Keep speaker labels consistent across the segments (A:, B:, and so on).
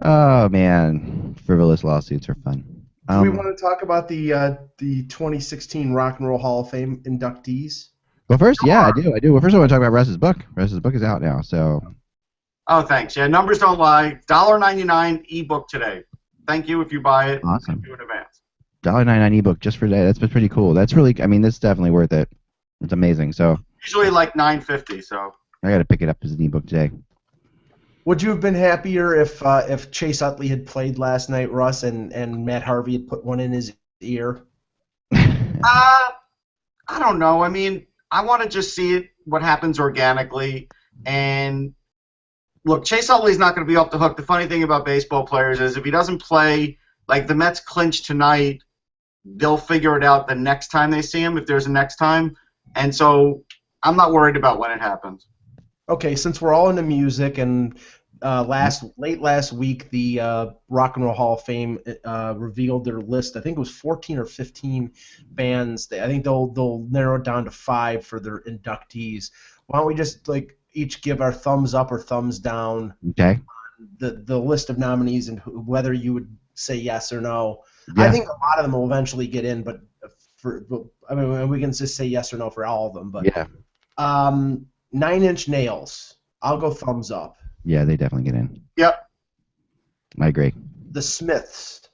A: Oh man, frivolous lawsuits are fun.
B: Do we want to talk about the 2016 Rock and Roll Hall of Fame inductees?
A: Well, first, yeah, I
C: Sure.
A: do. Well, first I want to talk about Russ's book. Russ's book is out now, so
C: Oh, thanks. Yeah, numbers don't lie. $1.99 ebook today. Thank you if you buy it.
A: awesome.
C: Thank you in advance.
A: $1.99 ebook just for that. That's pretty cool. That's really, I mean, this is definitely worth it. It's amazing. So
C: Usually like $9.50. So
A: I got to pick it up as an ebook today.
B: Would you have been happier if Chase Utley had played last night, Russ, and Matt Harvey had put one in his ear?
C: I don't know. I mean, I want to just see what happens organically. And look, Chase Utley's not going to be off the hook. The funny thing about baseball players is if he doesn't play, like the Mets clinch tonight, they'll figure it out the next time they see him, if there's a next time. And so I'm not worried about when it happens.
B: Okay, since we're all into music, and late last week the Rock and Roll Hall of Fame revealed their list. I think it was 14 or 15 bands. I think they'll narrow it down to 5 for their inductees. Why don't we just each give our thumbs up or thumbs down?
A: Okay.
B: The list of nominees and whether you would say yes or no.
A: Yeah.
B: I think a lot of them will eventually get in, but we can just say yes or no for all of them. But
A: Yeah.
B: 9 Inch Nails. I'll go thumbs up.
A: Yeah, they definitely get in.
C: Yep.
A: I agree.
B: The Smiths.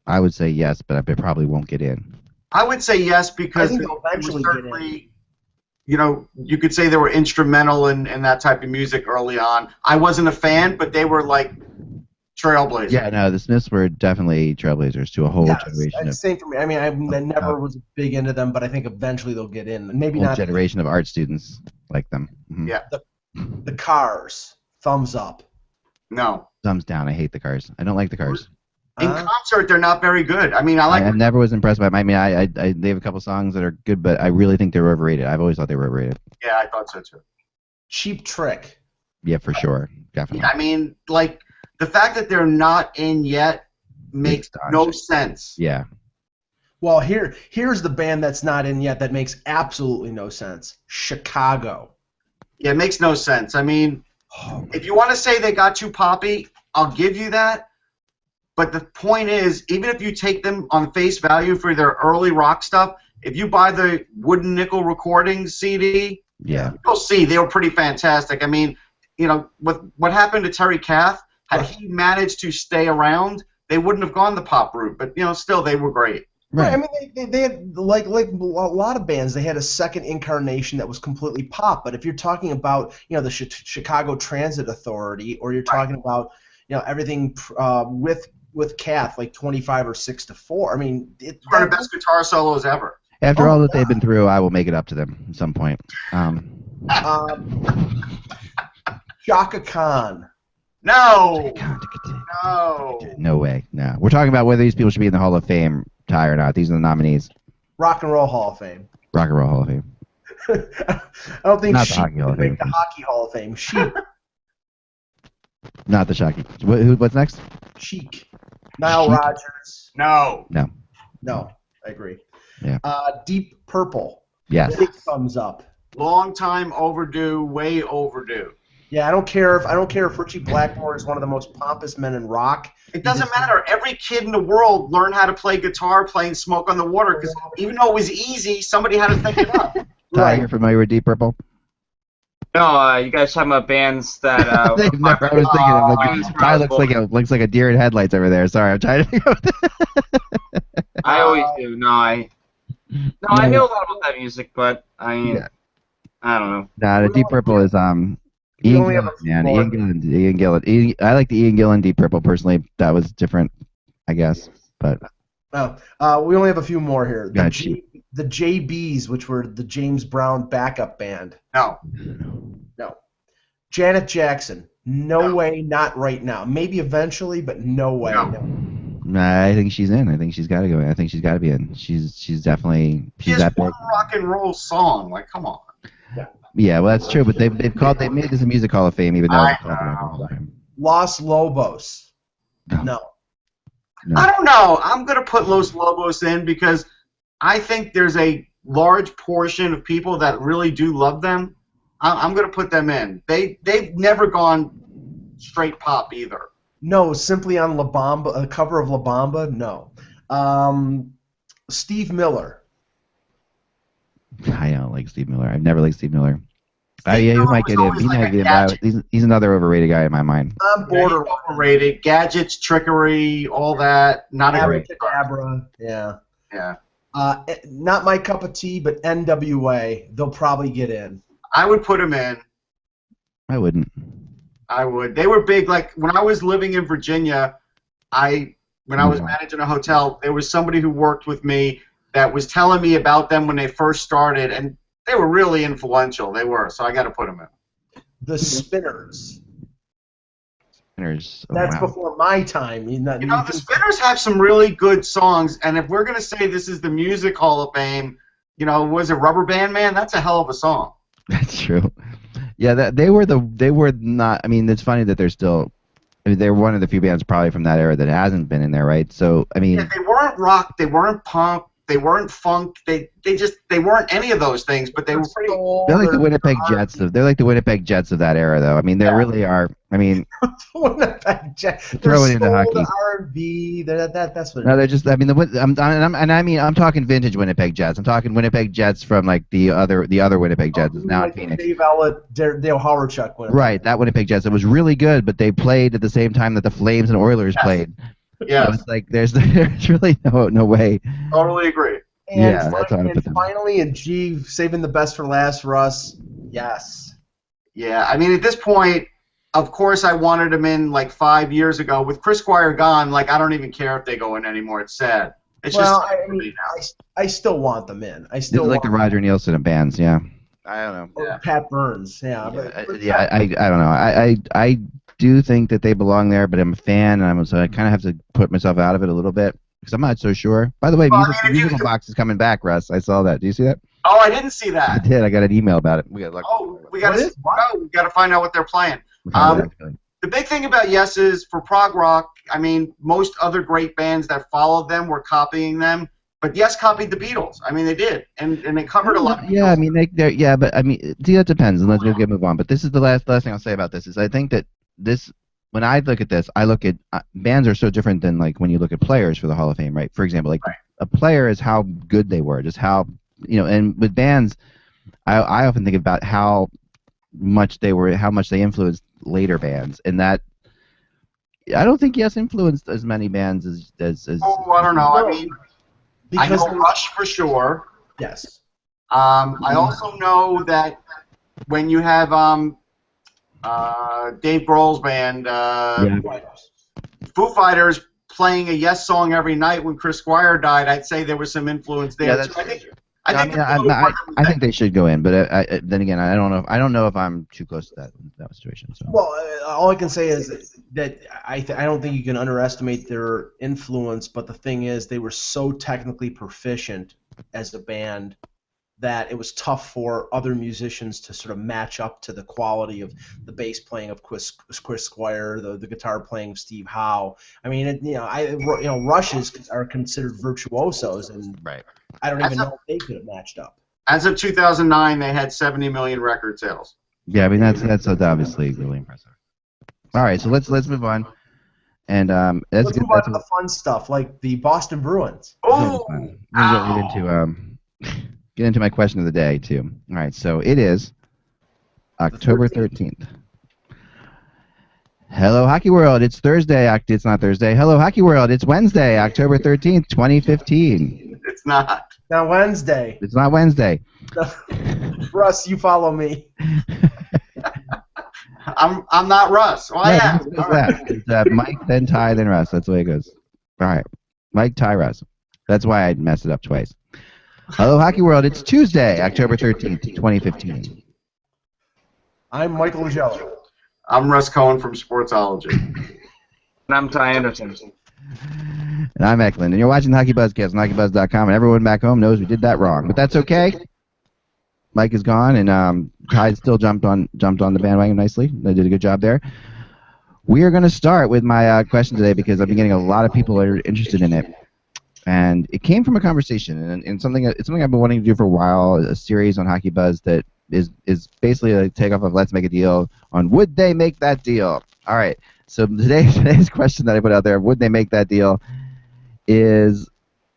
A: I would say yes, but I probably won't get in.
C: I would say yes because
B: I think they'll eventually get in.
C: certainly, you know, you could say they were instrumental in that type of music early on. I wasn't a fan, but they were like trailblazers.
A: Yeah, no, the Smiths were definitely trailblazers to a whole generation
B: Same for me. I mean, I never was big into them, but I think eventually they'll get in. Maybe
A: whole
B: not.
A: generation of art students like them. Mm-hmm.
C: Yeah.
B: The Cars. Thumbs up.
C: No.
A: Thumbs down. I hate the Cars. I don't like the Cars.
C: In concert, they're not very good. I mean, I
A: never was impressed by them. I mean, they have a couple songs that are good, but I really think they're overrated. I've always thought they were overrated.
C: Yeah, I thought so too.
B: Cheap Trick.
A: Yeah, for sure. Definitely.
C: Yeah, I mean, like, the fact that they're not in yet makes no sense.
A: Yeah.
B: Well, here's the band that's not in yet that makes absolutely no sense. Chicago.
C: Yeah, it makes no sense. I mean, if you want to say they got too poppy, I'll give you that. But the point is, even if you take them on face value for their early rock stuff, if you buy the Wooden Nickel Recordings CD,
A: yeah,
C: you'll see they were pretty fantastic. I mean, you know, with what happened to Terry Kath, had he managed to stay around, they wouldn't have gone the pop route. But, you know, still, they were great.
B: Right. I mean, they had like a lot of bands. They had a second incarnation that was completely pop. But if you're talking about the Chicago Transit Authority, or you're talking about everything with Kath, like 25 or 6-4. I mean,
C: it's one of the best guitar solos ever.
A: After all that they've been through, I will make it up to them at some point.
B: Chaka Khan.
C: No.
A: No way. No. We're talking about whether these people should be in the Hall of Fame, Ty, or not. These are the nominees.
B: Rock and Roll Hall of Fame.
A: Rock and Roll Hall of Fame.
B: I don't think
A: not
B: Sheik
A: the Hockey Hall of Fame.
B: make the Hockey Hall of Fame. Sheik.
A: Not the Shocky. What's next?
B: Sheik. Nile
A: Sheik?
B: Rodgers.
C: No.
B: No, I agree.
A: Yeah.
B: Deep Purple.
A: Yes.
B: Big thumbs up.
C: Long time overdue, way overdue.
B: Yeah, I don't care if Richie Blackmore is one of the most pompous men in rock.
C: It doesn't matter. Every kid in the world learned how to play guitar playing Smoke on the Water, because even though it was easy, somebody had to think it up.
A: Ty, you're familiar with Deep Purple?
D: No, you guys talking about bands that.
A: I was thinking, Ty looks like a deer in headlights over there. Sorry, I'm trying to think of it.
D: I always do. I know a lot about that music, but I don't know.
A: Nah, the Deep Purple is Ian Gillan, man. Ian Gillan. I like the Ian Gillan Deep Purple personally. That was different, I guess. But
B: we only have a few more here.
A: The
B: JBs, which were the James Brown backup band.
C: No.
B: Janet Jackson. No way, not right now. Maybe eventually, but no way. No.
A: I think she's in. I think she's got to go in. I think she's got to be in. She's definitely that big.
C: One rock and roll song. Like, come on.
A: Yeah, well, that's true. But they've made this a music hall of fame, even though it's called the Rock and Roll Hall of Fame.
B: Los Lobos. No.
C: I don't know. I'm gonna put Los Lobos in because I think there's a large portion of people that really do love them. I'm gonna put them in. They've never gone straight pop either.
B: No, simply on La Bamba, a cover of La Bamba. No. Steve Miller.
A: I don't like Steve Miller. I've never liked Steve Miller.
C: Steve
A: Yeah, he
C: Miller
A: might
C: was
A: get in.
C: always
A: He
C: like
A: might
C: a
A: get in.
C: gadget.
A: He's another overrated guy in my mind.
B: I'm border.
C: Yeah, overrated. Gadgets, trickery, all that. Not a great guitar.
B: Abracadabra. Yeah.
C: Yeah.
B: Not my cup of tea, but NWA. They'll probably get in.
C: I would put him in.
A: I wouldn't.
C: I would. They were big. Like when I was living in Virginia, when I was managing a hotel, there was somebody who worked with me that was telling me about them when they first started, and they were really influential. They were, so I got to put them in.
B: The Spinners.
A: That's
B: wow. Before my time.
C: The Spinners have some really good songs, and if we're gonna say this is the Music Hall of Fame, was it Rubber Band Man? That's a hell of a song.
A: That's true. Yeah, they were not. I mean, it's funny that they're still. I mean, they're one of the few bands probably from that era that hasn't been in there, right? So I mean,
C: they weren't rock, they weren't punk, they weren't funk, they weren't any of those things, but they were pretty.
A: They're like the Winnipeg Jets they're like the Winnipeg Jets of that era, though. I mean, they really are. I mean,
B: Winnipeg Jets.
A: Throw it into hockey.
B: R&B. That's what.
A: No, they're just. I mean, I'm talking vintage Winnipeg Jets. I'm talking Winnipeg Jets from like the other Winnipeg Jets is now in Phoenix.
B: Dave Ellett, Dale Howardchuk.
A: Right, that Winnipeg Jets. It was really good, but they played at the same time that the Flames and Oilers played.
C: Yeah.
A: So it's like there's really no way.
C: Totally agree.
B: And finally, and saving the best for last, Russ. Yes.
C: Yeah, I mean, at this point, of course, I wanted him in like 5 years ago. With Chris Squire gone, like I don't even care if they go in anymore. It's sad. It's
B: I still want them in. I still
A: like the Roger Nielsen of bands. Yeah. I don't know.
B: Or Pat Burns. Yeah.
A: I don't know. I do think that they belong there, but I'm a fan, and so I kind of have to put myself out of it a little bit because I'm not so sure. By the way, Musical Box is coming back, Russ. I saw that. Do you see that?
C: Oh, I didn't see that.
A: I did. I got an email about it. We got
C: we got to find out what they're playing. The big thing about Yes is for prog rock. I mean, most other great bands that followed them were copying them, but Yes copied the Beatles. I mean, they did, and they covered a lot. Of
A: I mean, but I mean, that depends. And let's move on. But this is the last thing I'll say about this is I think that this. When I look at this, I look at bands are so different than like when you look at players for the Hall of Fame, right? For example, like a player is how good they were, just how and with bands, I often think about how much they influenced later bands, and that I don't think Yes influenced as many bands as.
C: Oh, I don't know. I mean, I know Rush for sure.
B: Yes.
C: I also know that when you have Dave Grohl's band, Foo Fighters playing a Yes song every night when Chris Squire died, I'd say there was some influence there. I
A: think they should go in, but then again, I don't know if I'm too close to that situation. So.
B: Well, all I can say is that I don't think you can underestimate their influence. But the thing is, they were so technically proficient as a band that it was tough for other musicians to sort of match up to the quality of the bass playing of Chris Squire, the guitar playing of Steve Howe. I mean, Rushes are considered virtuosos, and I don't even know if they could have matched up.
C: As of 2009, they had 70 million record sales.
A: Yeah, I mean that's obviously really impressive. All right, so let's move on, and let's
B: move on to the fun stuff like the Boston Bruins.
C: Oh,
A: get into my question of the day too. All right, so it is October 13th. Hello, Hockey World. It's Thursday. It's not Thursday. Hello, Hockey World. It's Wednesday, October 13th, 2015.
C: It's not.
B: Not Wednesday.
A: It's not Wednesday.
B: Russ, you follow me.
C: I'm not Russ. Well,
A: yeah. It's Mike, then Ty, then Russ. That's the way it goes. All right. Mike, Ty, Russ. That's why I messed it up twice. Hello, Hockey World. It's Tuesday, October 13th, 2015.
B: I'm Michael Ugello.
C: I'm Russ Cohen from Sportsology.
D: And I'm Ty Anderson.
A: And I'm Eklund. And you're watching the HockeyBuzzCast on HockeyBuzz.com, and everyone back home knows we did that wrong. But that's okay. Mike is gone, and Ty still jumped on the bandwagon nicely. They did a good job there. We are going to start with my question today because I've been getting a lot of people that are interested in it. And it came from a conversation, and it's something I've been wanting to do for a while, a series on Hockey Buzz that is basically a takeoff of Let's Make a Deal on would they make that deal? All right. So today's question that I put out there, would they make that deal, is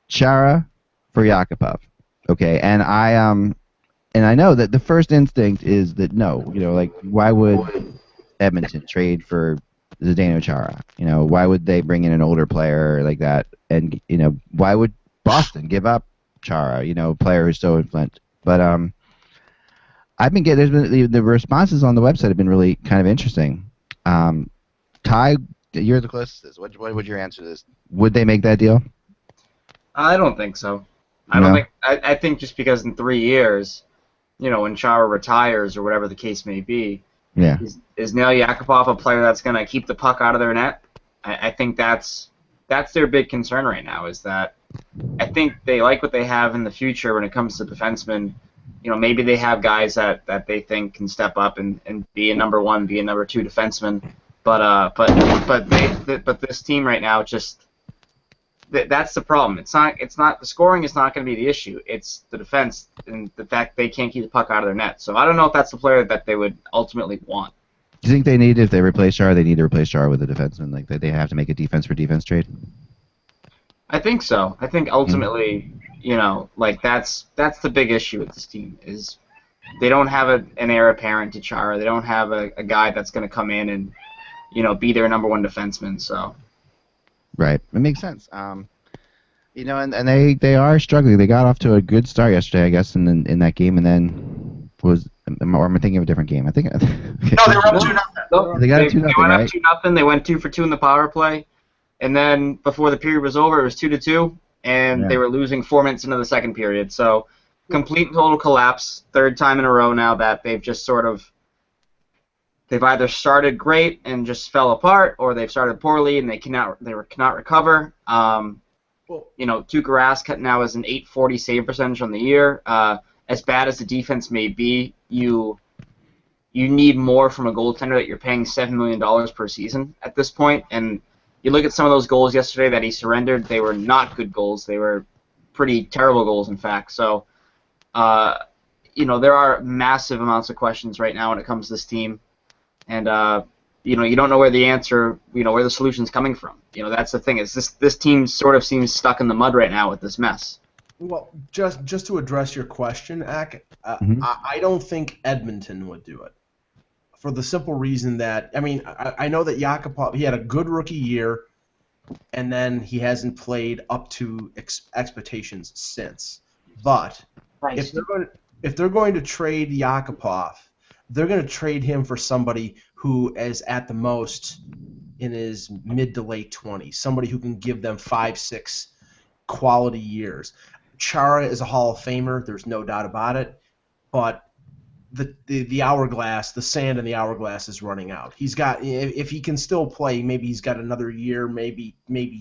A: Chara for Yakupov. Okay, and I know that the first instinct is that no, like why would Edmonton trade for Zdeno Chara? Why would they bring in an older player like that? And why would Boston give up Chara? Player who's so influential. But I've been getting the responses on the website have been really kind of interesting. Ty, you're the closest. What would your answer to this? Would they make that deal?
D: I don't think so. I think just because in 3 years, when Chara retires or whatever the case may be, is Nail Yakupov a player that's going to keep the puck out of their net? I think that's their big concern right now. Is that I think they like what they have in the future when it comes to defensemen. Maybe they have guys that they think can step up and be a number one, be a number two defenseman. But this team right now just that's the problem. It's not the scoring is not going to be the issue. It's the defense and the fact they can't keep the puck out of their net. So I don't know if that's the player that they would ultimately want.
A: Do you think if they replace Chara, they need to replace Chara with a defenseman? Like they have to make a defense for defense trade?
D: I think so. I think ultimately, that's the big issue with this team is they don't have an heir apparent to Chara. They don't have a guy that's going to come in and be their number one defenseman. So. Right,
A: it makes sense. And they are struggling. They got off to a good start yesterday, I guess, in that game, and then or am I thinking of a different game? I think. Okay.
C: No, they were up 2-0.
D: No,
A: they got 2-0.
D: They went up 2-0. They went 2 for 2 in the power play, and then before the period was over, it was 2-2, and they were losing 4 minutes into the second period. So, complete and total collapse. Third time in a row now that they've just sort of. They've either started great and just fell apart, or they've started poorly and they cannot recover. Tuukka Rask now has an .840 save percentage on the year. As bad as the defense may be, you need more from a goaltender that you're paying $7 million per season at this point. And you look at some of those goals yesterday that he surrendered; they were not good goals. They were pretty terrible goals, in fact. So, there are massive amounts of questions right now when it comes to this team. And you don't know where the answer, where the solution's coming from. That's the thing. Is this team sort of seems stuck in the mud right now with this mess.
B: Well, just to address your question, Ak, I don't think Edmonton would do it, for the simple reason that I know that Yakupov, he had a good rookie year, and then he hasn't played up to expectations since. But if they're going to trade Yakupov, they're going to trade him for somebody who is at the most in his mid to late 20s, somebody who can give them 5-6 quality years. Chara is a Hall of Famer, there's no doubt about it, but the hourglass, the sand in the hourglass is running out. He's got, if he can still play, maybe he's got another year, maybe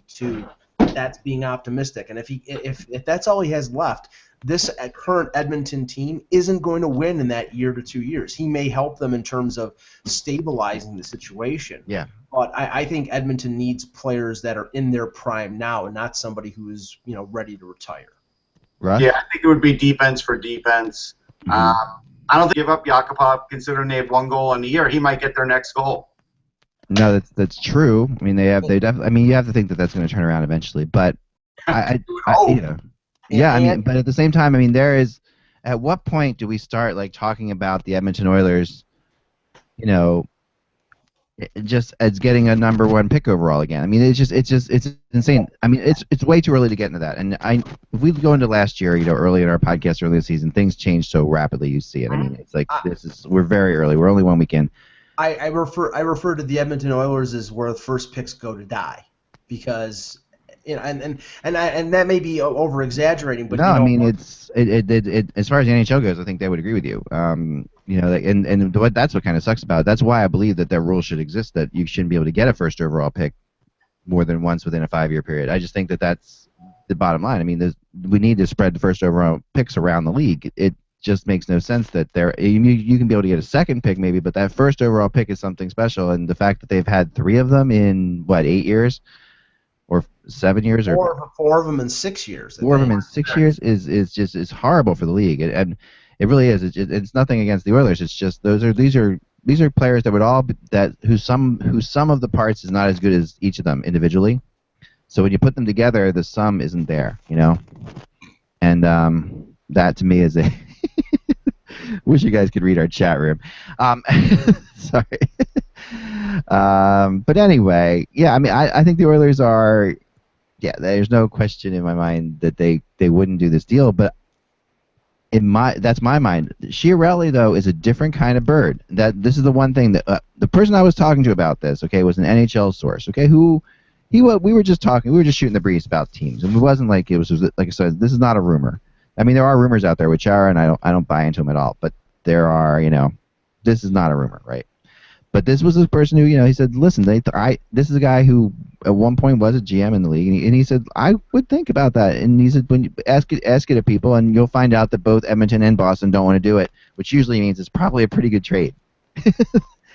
B: 2. That's being optimistic, and if that's all he has left, this current Edmonton team isn't going to win in that year to 2 years. He may help them in terms of stabilizing the situation.
A: Yeah.
B: But I think Edmonton needs players that are in their prime now and not somebody who is ready to retire.
A: Right.
C: Yeah, I think it would be defense for defense. I don't think give up Yakupov, considering they have 1 goal in a year. He might get their next goal.
A: No, that's true. I mean, they definitely. I mean, you have to think that that's going to turn around eventually. But but at the same time, I mean, at what point do we start talking about the Edmonton Oilers, just as getting a number 1 pick overall again? I mean, it's insane. I mean, it's way too early to get into that. And if we go into last year, early in our podcast, early in the season, things change so rapidly. You see it. I mean, it's like we're very early. We're only 1 week in.
B: I refer to the Edmonton Oilers as where the first picks go to die, because and that may be over exaggerating, but
A: no, I mean it's as far as the NHL goes, I think they would agree with you. And that's what kind of sucks about it. That's why I believe that rule should exist, that you shouldn't be able to get a first overall pick more than once within a 5-year period. I just think that that's the bottom line. I mean, we need to spread the first overall picks around the league. It just makes no sense that you can be able to get a second pick maybe, but that first overall pick is something special, and the fact that they've had 3 of them in 8 years or 7 years, or
B: 4 of them in 6 years.
A: 4 of them in 6 years is horrible for the league, and it really is. It's nothing against the Oilers. It's just these are these are players that would all be, that whose sum of the parts is not as good as each of them individually. So when you put them together, the sum isn't there, you know. And that to me is a wish you guys could read our chat room. Sorry. But anyway, yeah, I mean, I think the Oilers are, yeah, there's no question in my mind that they wouldn't do this deal, but that's my mind. Chiarelli, though, is a different kind of bird. This is the one thing that the person I was talking to about this, okay, was an NHL source, okay, we were just talking, we were just shooting the breeze about teams, and it wasn't like it was like I said, this is not a rumor. I mean, there are rumors out there with Chara, and I don't buy into them at all, but there are, you know, this is not a rumor, right? But this was a person who, you know, he said, listen, this is a guy who at one point was a GM in the league, and he said, I would think about that. And he said, when you ask it to people, and you'll find out that both Edmonton and Boston don't want to do it, which usually means it's probably a pretty good trade.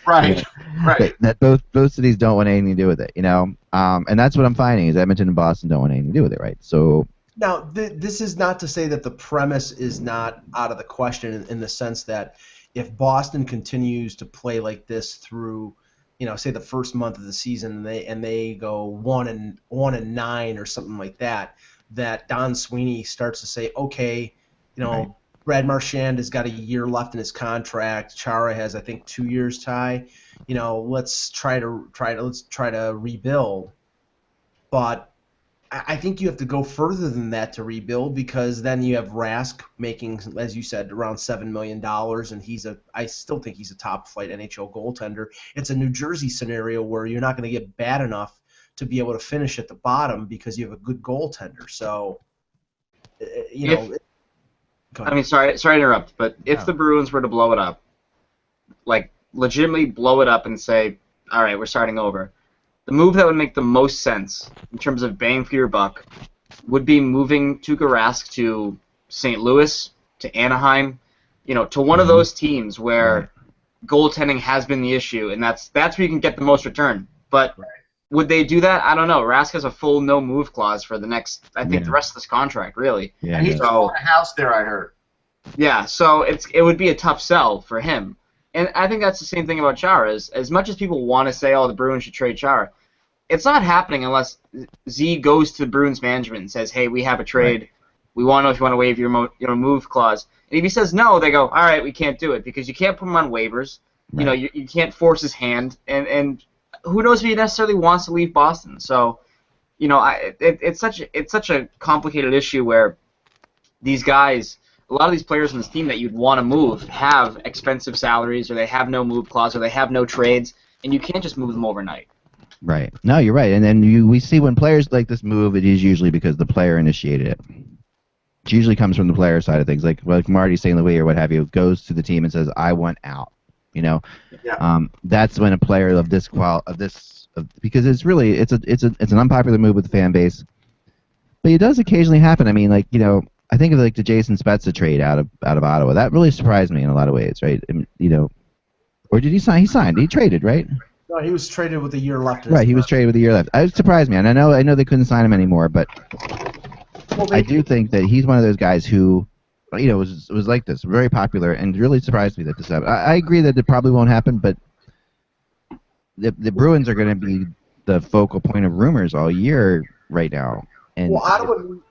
C: Right, right.
A: That both cities don't want anything to do with it, you know. And that's what I'm finding is Edmonton and Boston don't want anything to do with it, right? So
B: now this is not to say that the premise is not out of the question in the sense that if Boston continues to play like this through, you know, say the first month of the season, and they go 1-9 or something like that, that Don Sweeney starts to say, okay, you know, right. Brad Marchand has got a year left in his contract. Chara has, I think, 2 years, Ty. You know, let's try to rebuild. But I think you have to go further than that to rebuild, because then you have Rask making, as you said, around $7 million, and I still think he's a top-flight NHL goaltender. It's a New Jersey scenario where you're not going to get bad enough to be able to finish at the bottom because you have a good goaltender. So, you know.
D: I mean, sorry to interrupt, but if the Bruins were to blow it up, like legitimately blow it up and say, all right, we're starting over, the move that would make the most sense in terms of bang for your buck would be moving Tuukka Rask to St. Louis, to Anaheim, you know, to one of those teams where goaltending has been the issue, and that's where you can get the most return. But would they do that? I don't know. Rask has a full no-move clause for the next, I think, the rest of this contract, really.
C: Yeah, and he's bought a house there, I heard.
D: Yeah, so it would be a tough sell for him. And I think that's the same thing about Chara. As much as people want to say, oh, the Bruins should trade Chara, it's not happening unless Z goes to the Bruins management and says, hey, we have a trade. Right. We want to know if you want to waive your move clause. And if he says no, they go, all right, we can't do it, because you can't put him on waivers. Right. You know, you can't force his hand. And who knows if he necessarily wants to leave Boston. So, you know, it's such a complicated issue where these guys, a lot of these players on this team that you'd want to move have expensive salaries, or they have no move clause, or they have no trades, and you can't just move them overnight.
A: Right. No, you're right. And then we see when players like this move, it is usually because the player initiated it. It usually comes from the player side of things, like Marty St. Louis or what have you, goes to the team and says, I want out. You know, that's when a player of this because it's really it's an unpopular move with the fan base, but it does occasionally happen. I mean, like, you know, I think of like the Jason Spezza trade out of Ottawa. That really surprised me in a lot of ways, right? I mean, you know, or did he sign? He signed. He traded, right?
B: No, he was traded with a year left.
A: Right, he was traded with a year left. It surprised me, and I know they couldn't sign him anymore, but I do think that he's one of those guys who, you know, was like this, very popular, and really surprised me that this happened. I agree that it probably won't happen, but the Bruins are going to be the focal point of rumors all year right now. And
B: well,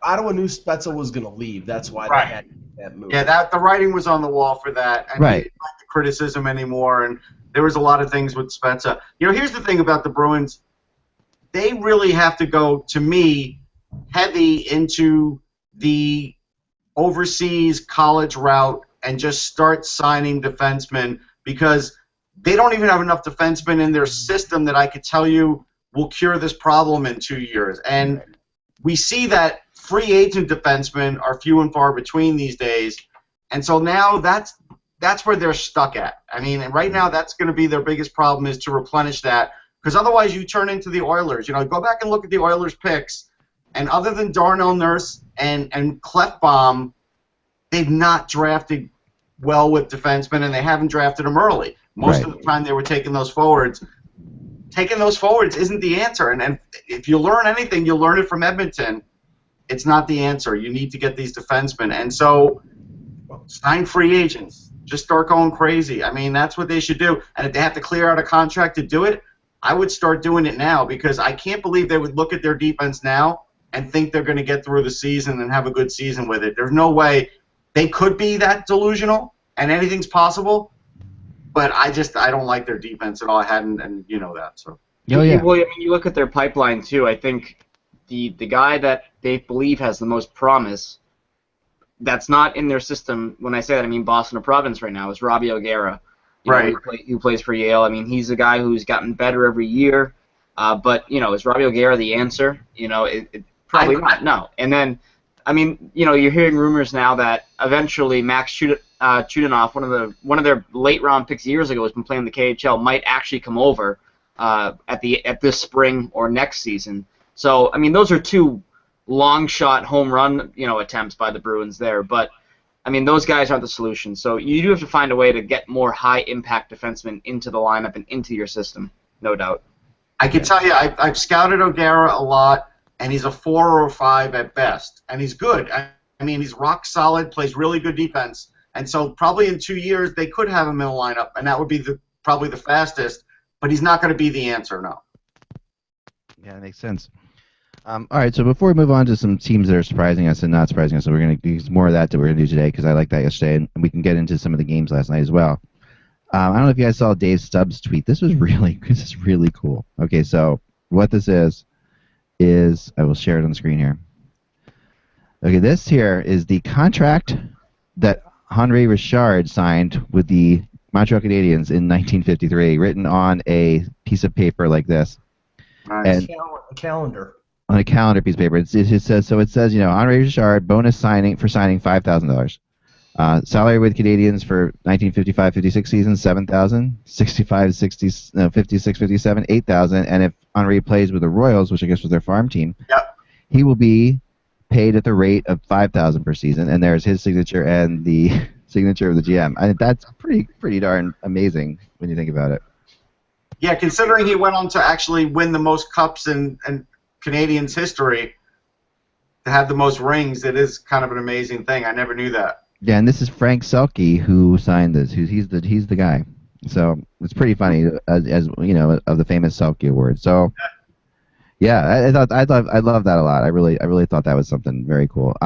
B: Ottawa knew Spezza was going to leave. That's why they had that move.
C: Yeah, the writing was on the wall for that. And he didn't like the criticism anymore, and there was a lot of things with Spezza. You know, here's the thing about the Bruins. They really have to go, to me, heavy into the overseas college route and just start signing defensemen, because they don't even have enough defensemen in their system that I could tell you will cure this problem in 2 years. And we see that free agent defensemen are few and far between these days, and so now that's where they're stuck at. I mean, and right now that's going to be their biggest problem, is to replenish that, because otherwise you turn into the Oilers. You know, go back and look at the Oilers picks, and other than Darnell Nurse and Klefbom, they've not drafted well with defensemen, and they haven't drafted them early. Most of the time they were taking those forwards. Taking those forwards isn't the answer, and if you learn anything, you'll learn it from Edmonton. It's not the answer. You need to get these defensemen, and so sign free agents. Just start going crazy. I mean, that's what they should do. And if they have to clear out a contract to do it, I would start doing it now, because I can't believe they would look at their defense now and think they're going to get through the season and have a good season with it. There's no way. They could be that delusional, and anything's possible, but I don't like their defense at all. I hadn't, and you know that. So.
D: Well, I mean, you look at their pipeline too. I think the guy that they believe has the most promise, that's not in their system. When I say that, I mean Boston or Providence right now, is Robbie O'Gara,
C: right?
D: Who plays for Yale. I mean, he's a guy who's gotten better every year. But is Robbie O'Gara the answer? Probably not. No. And then, I mean, you're hearing rumors now that eventually Max Chudinoff, one of their late round picks years ago, has been playing the KHL, might actually come over at this spring or next season. So, I mean, those are two long shot home run attempts by the Bruins there. But I mean, those guys aren't the solution. So you do have to find a way to get more high impact defensemen into the lineup and into your system, no doubt.
C: I can tell you, I've scouted O'Gara a lot. And he's a 4 or 5 at best, and he's good. I mean, he's rock solid, plays really good defense, and so probably in 2 years they could have him in the lineup, and that would be probably the fastest. But he's not going to be the answer, no.
A: Yeah, that makes sense. All right, so before we move on to some teams that are surprising us and not surprising us, so we're going to use more of that we're going to do today, because I liked that yesterday, and we can get into some of the games last night as well. I don't know if you guys saw Dave Stubbs' tweet. This is really cool. Okay, so what this is I will share it on the screen here. Okay, this here is the contract that Henri Richard signed with the Montreal Canadiens in 1953, written on a piece of paper like this.
B: Nice. And a calendar.
A: On a calendar piece of paper. It says Henri Richard bonus signing $5,000. Salary with Canadiens for 1955-56 season, $7,000. 56-57, $8,000. And if Henri plays with the Royals, which I guess was their farm team,
C: yep,
A: he will be paid at the rate of $5,000 per season. And there's his signature and the signature of the GM. I think that's pretty darn amazing when you think about it.
C: Yeah, considering he went on to actually win the most cups in Canadiens history, to have the most rings, it is kind of an amazing thing. I never knew that.
A: Yeah, and this is Frank Selke who signed this. He's the guy. So it's pretty funny, as you know, of the famous Selke Award. So yeah, I love that a lot. I really thought that was something very cool.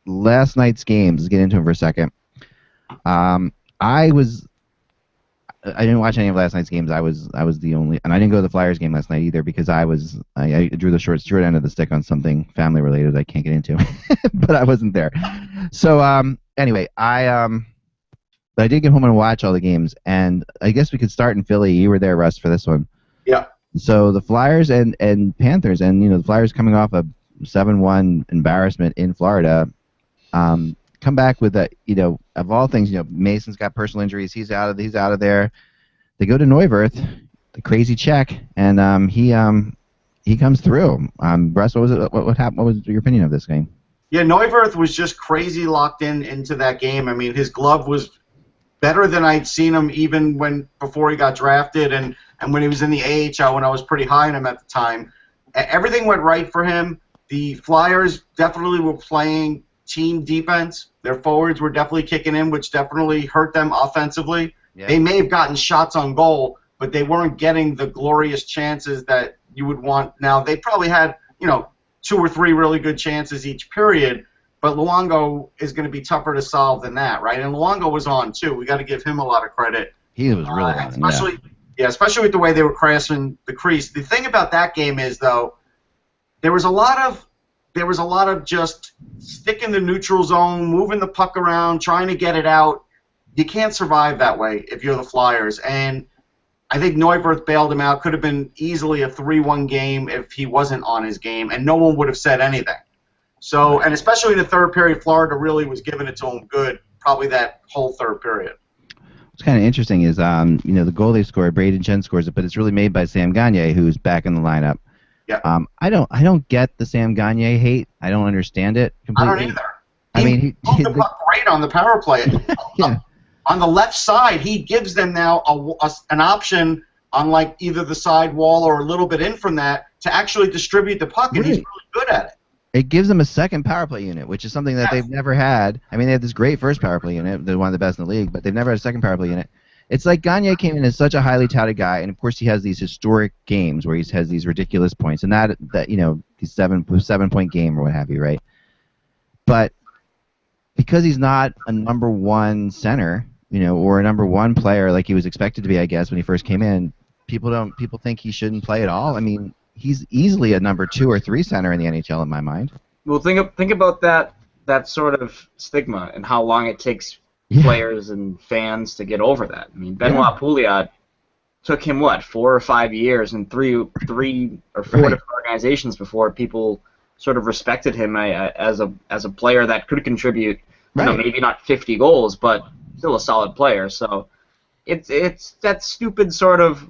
A: Last night's games. Let's get into them for a second. I didn't watch any of last night's games. I was the only, and I didn't go to the Flyers game last night either, because I drew the short end of the stick on something family related I can't get into, but I wasn't there. So anyway, but I did get home and watch all the games, and I guess we could start in Philly. You were there, Russ, for this one.
C: Yeah. So
A: the Flyers and Panthers, and the Flyers coming off a 7-1 embarrassment in Florida. Come back with a, of all things, Mason's got personal injuries. He's out of there. They go to Neuwirth, the crazy Czech, and he comes through. Russ, what was it? What happened? What was your opinion of this game?
C: Yeah, Neuwirth was just crazy locked into that game. I mean, his glove was better than I'd seen him even before he got drafted, and when he was in the AHL when I was pretty high on him at the time. Everything went right for him. The Flyers definitely were playing team defense. Their forwards were definitely kicking in, which definitely hurt them offensively. Yeah. They may have gotten shots on goal, but they weren't getting the glorious chances that you would want. Now, they probably had, 2 or 3 really good chances each period, but Luongo is going to be tougher to solve than that, right? And Luongo was on, too. We got to give him a lot of credit.
A: He was really on,
C: especially with the way they were crashing the crease. The thing about that game is, though, there was a lot of just sticking the neutral zone, moving the puck around, trying to get it out. You can't survive that way if you're the Flyers. And I think Neuwirth bailed him out. Could have been easily a 3-1 game if he wasn't on his game, and no one would have said anything. So, and especially in the third period, Florida really was giving it to him good, probably that whole third period.
A: What's kind of interesting is, the goal they scored, Braden Chen scores it, but it's really made by Sam Gagner, who's back in the lineup.
C: Yeah.
A: I don't get the Sam Gagner hate. I don't understand it completely.
C: I don't either.
A: He
C: moved the puck great on the power play.
A: Yeah.
C: On the left side, he gives them now an option on either the side wall or a little bit in from that to actually distribute the puck, and he's really good at it.
A: It gives them a second power play unit, which is something that they've never had. I mean, they have this great first power play unit. They're one of the best in the league, but they've never had a second power play unit. It's like Gagner came in as such a highly touted guy, and of course he has these historic games where he has these ridiculous points, and that these 7-point game or what have you, right? But because he's not a number one center, or a number one player like he was expected to be, I guess, when he first came in, people think he shouldn't play at all. I mean, he's easily a number 2 or 3 center in the NHL in my mind.
D: Well, think about that sort of stigma and how long it takes players and fans to get over that. I mean, Benoit Pouliot took him 4 or 5 years and three or 4 different organizations before people sort of respected him as a player that could contribute. Maybe not 50 goals, but still a solid player. So it's that stupid sort of,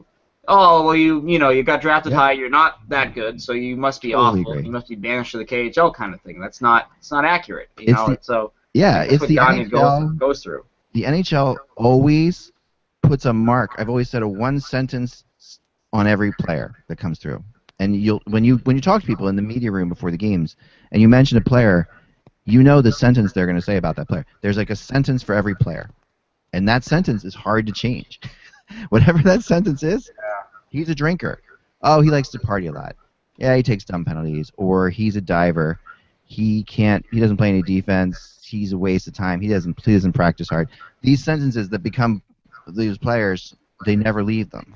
D: oh, well, you got drafted high, you're not that good, so you must be awful, you must be banished to the KHL kind of thing. It's not accurate, So
A: it's
D: what
A: the
D: Gagner
A: NHL
D: goes through.
A: The NHL always puts a mark. I've always said a one sentence on every player that comes through. And when you talk to people in the media room before the games, and you mention a player, the sentence they're going to say about that player. There's like a sentence for every player, and that sentence is hard to change. Whatever that sentence is, he's a drinker. Oh, he likes to party a lot. Yeah, he takes dumb penalties. Or he's a diver. He doesn't play any defense. He's a waste of time. He doesn't practice hard. These sentences that become these players, they never leave them.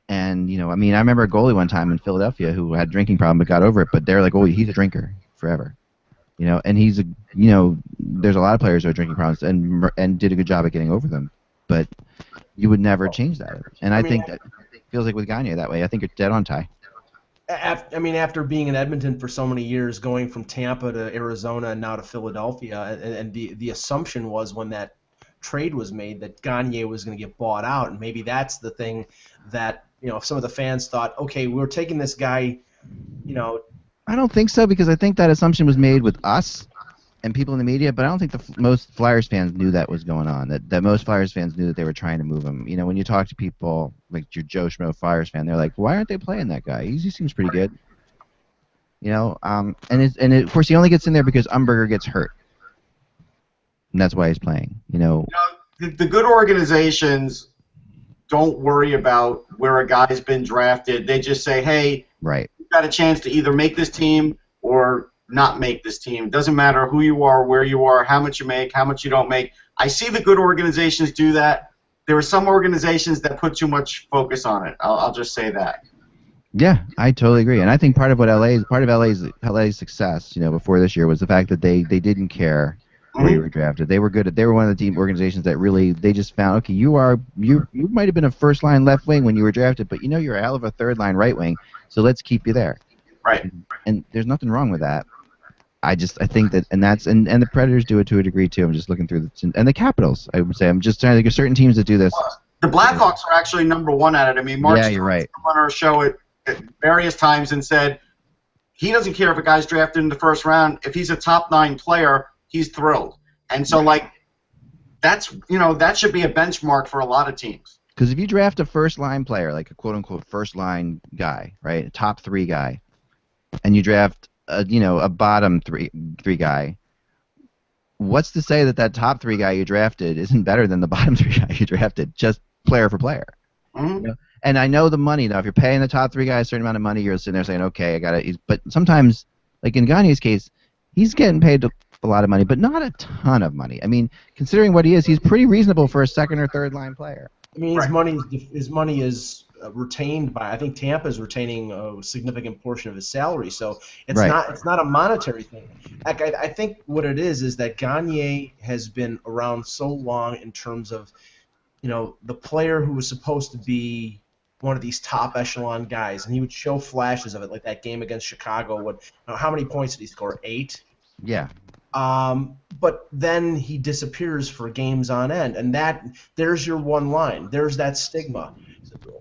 A: And I remember a goalie one time in Philadelphia who had a drinking problem but got over it. But they're like, oh, he's a drinker forever. And he's there's a lot of players who have drinking problems and did a good job at getting over them. But you would never change that. And I think that it feels like with Gagner that way. I think you're dead on, Ty.
B: After being in Edmonton for so many years, going from Tampa to Arizona and now to Philadelphia, and the assumption was when that trade was made that Gagner was going to get bought out, and maybe that's the thing that some of the fans thought, okay, we're taking this guy,
A: I don't think so, because I think that assumption was made with us and people in the media, but I don't think most Flyers fans knew that was going on, that most Flyers fans knew that they were trying to move him. When you talk to people, like your Joe Schmo Flyers fan, they're like, why aren't they playing that guy? He seems pretty good. And of course, he only gets in there because Umberger gets hurt. And that's why he's playing,
C: The good organizations don't worry about where a guy's been drafted. They just say, hey, you've got a chance to either make this team or not make this team. Doesn't matter who you are, where you are, how much you make, how much you don't make. I see the good organizations do that. There are some organizations that put too much focus on it. I'll just say that.
A: Yeah, I totally agree. And I think part of LA's success, before this year was the fact that they didn't care where you were drafted. They were good. They were one of the team organizations that really they just found, okay, you might have been a first line left wing when you were drafted, but you're a hell of a third line right wing. So let's keep you there.
C: Right.
A: And there's nothing wrong with that. I think that, and the Predators do it to a degree too. I'm just looking through and the Capitals. I would say I'm just trying to think of certain teams that do this.
C: The Blackhawks are actually number one at it. I mean, Mark
A: you're right.
C: On our show at various times and said he doesn't care if a guy's drafted in the first round. If he's a top 9 player, he's thrilled. And so that should be a benchmark for a lot of teams.
A: Because if you draft a first line player, like a quote unquote first line guy, right, a top 3 guy, and you draft a bottom three guy, what's to say that top 3 guy you drafted isn't better than the bottom 3 guy you drafted, just player for player?
C: Mm-hmm.
A: And I know the money now. If you're paying the top 3 guys a certain amount of money, you're sitting there saying, okay, I got it. But sometimes, like in Gagner's case, he's getting paid a lot of money, but not a ton of money. I mean, considering what he is, he's pretty reasonable for a second or third line player.
B: I mean, his money is retained by. I think Tampa is retaining a significant portion of his salary, so it's not a monetary thing. I think what it is that Gagner has been around so long in terms of, the player who was supposed to be one of these top echelon guys, and he would show flashes of it, like that game against Chicago. How many points did he score? 8.
A: Yeah.
B: But then he disappears for games on end, and there's your one line. There's that stigma,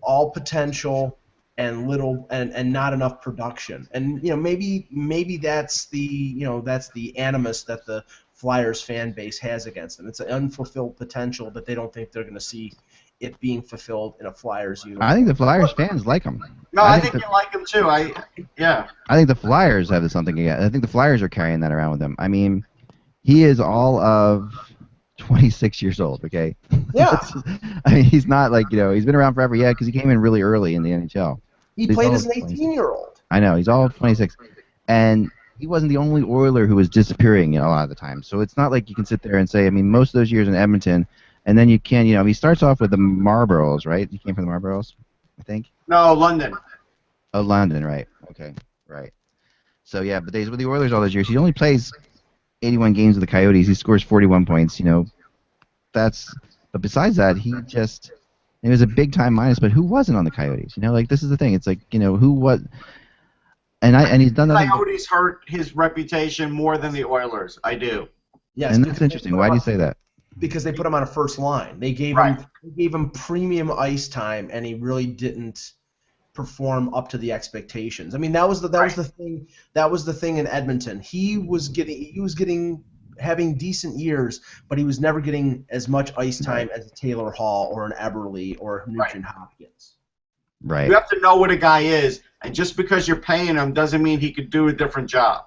B: all potential and little and not enough production. And maybe that's the animus that the Flyers fan base has against them. It's an unfulfilled potential that they don't think they're going to see it being fulfilled in a Flyers uniform.
A: I think the Flyers fans like him.
C: No, I think you like him too. Yeah.
A: I think the Flyers have something again. I think the Flyers are carrying that around with them. I mean, he is all of 26 years old, okay?
B: Yeah.
A: I mean, he's not like, he's been around forever, because he came in really early in the NHL.
B: He played as an 18-year-old.
A: I know, he's all of 26. And he wasn't the only Oiler who was disappearing a lot of the time. So it's not like you can sit there and say, I mean, most of those years in Edmonton, and then you can, he starts off with the Marlboros, right? He came from the Marlboros, I think?
C: No, London.
A: Oh, London, right. Okay, right. So, yeah, but with the Oilers all those years, he only plays 81 games with the Coyotes. He scores 41 points, But besides that, it was a big-time minus, but who wasn't on the Coyotes? This is the thing. It's like, who was... And he's done that.
C: Coyotes hurt his reputation more than the Oilers. I do.
B: Yes,
A: and that's interesting. Why do you say that?
B: Because they put him on a first line. They gave him premium ice time, and he really didn't perform up to the expectations. I mean, that was the thing. That was the thing in Edmonton. He was having decent years, but he was never getting as much ice time as a Taylor Hall or an Eberle or a Nugent Hopkins.
A: Right.
C: You have to know what a guy is, and just because you're paying him doesn't mean he could do a different job.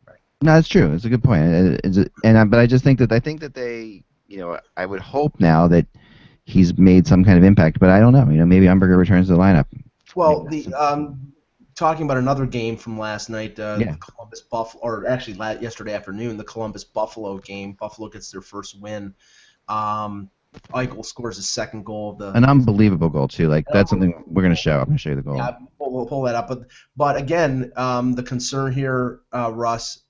A: Right. No, that's true. It's a good point. But I just think that they, I would hope now that he's made some kind of impact, but I don't know. Maybe Umberger returns to the lineup.
B: Well, talking about another game from last night, the Columbus Buffalo, or actually yesterday afternoon, the Columbus Buffalo game. Buffalo gets their first win. Eichel scores his second goal of the.
A: An unbelievable goal too. That's something we're going to show. I'm going to show you the goal.
B: Yeah, we'll pull that up. But again, the concern here, Russ,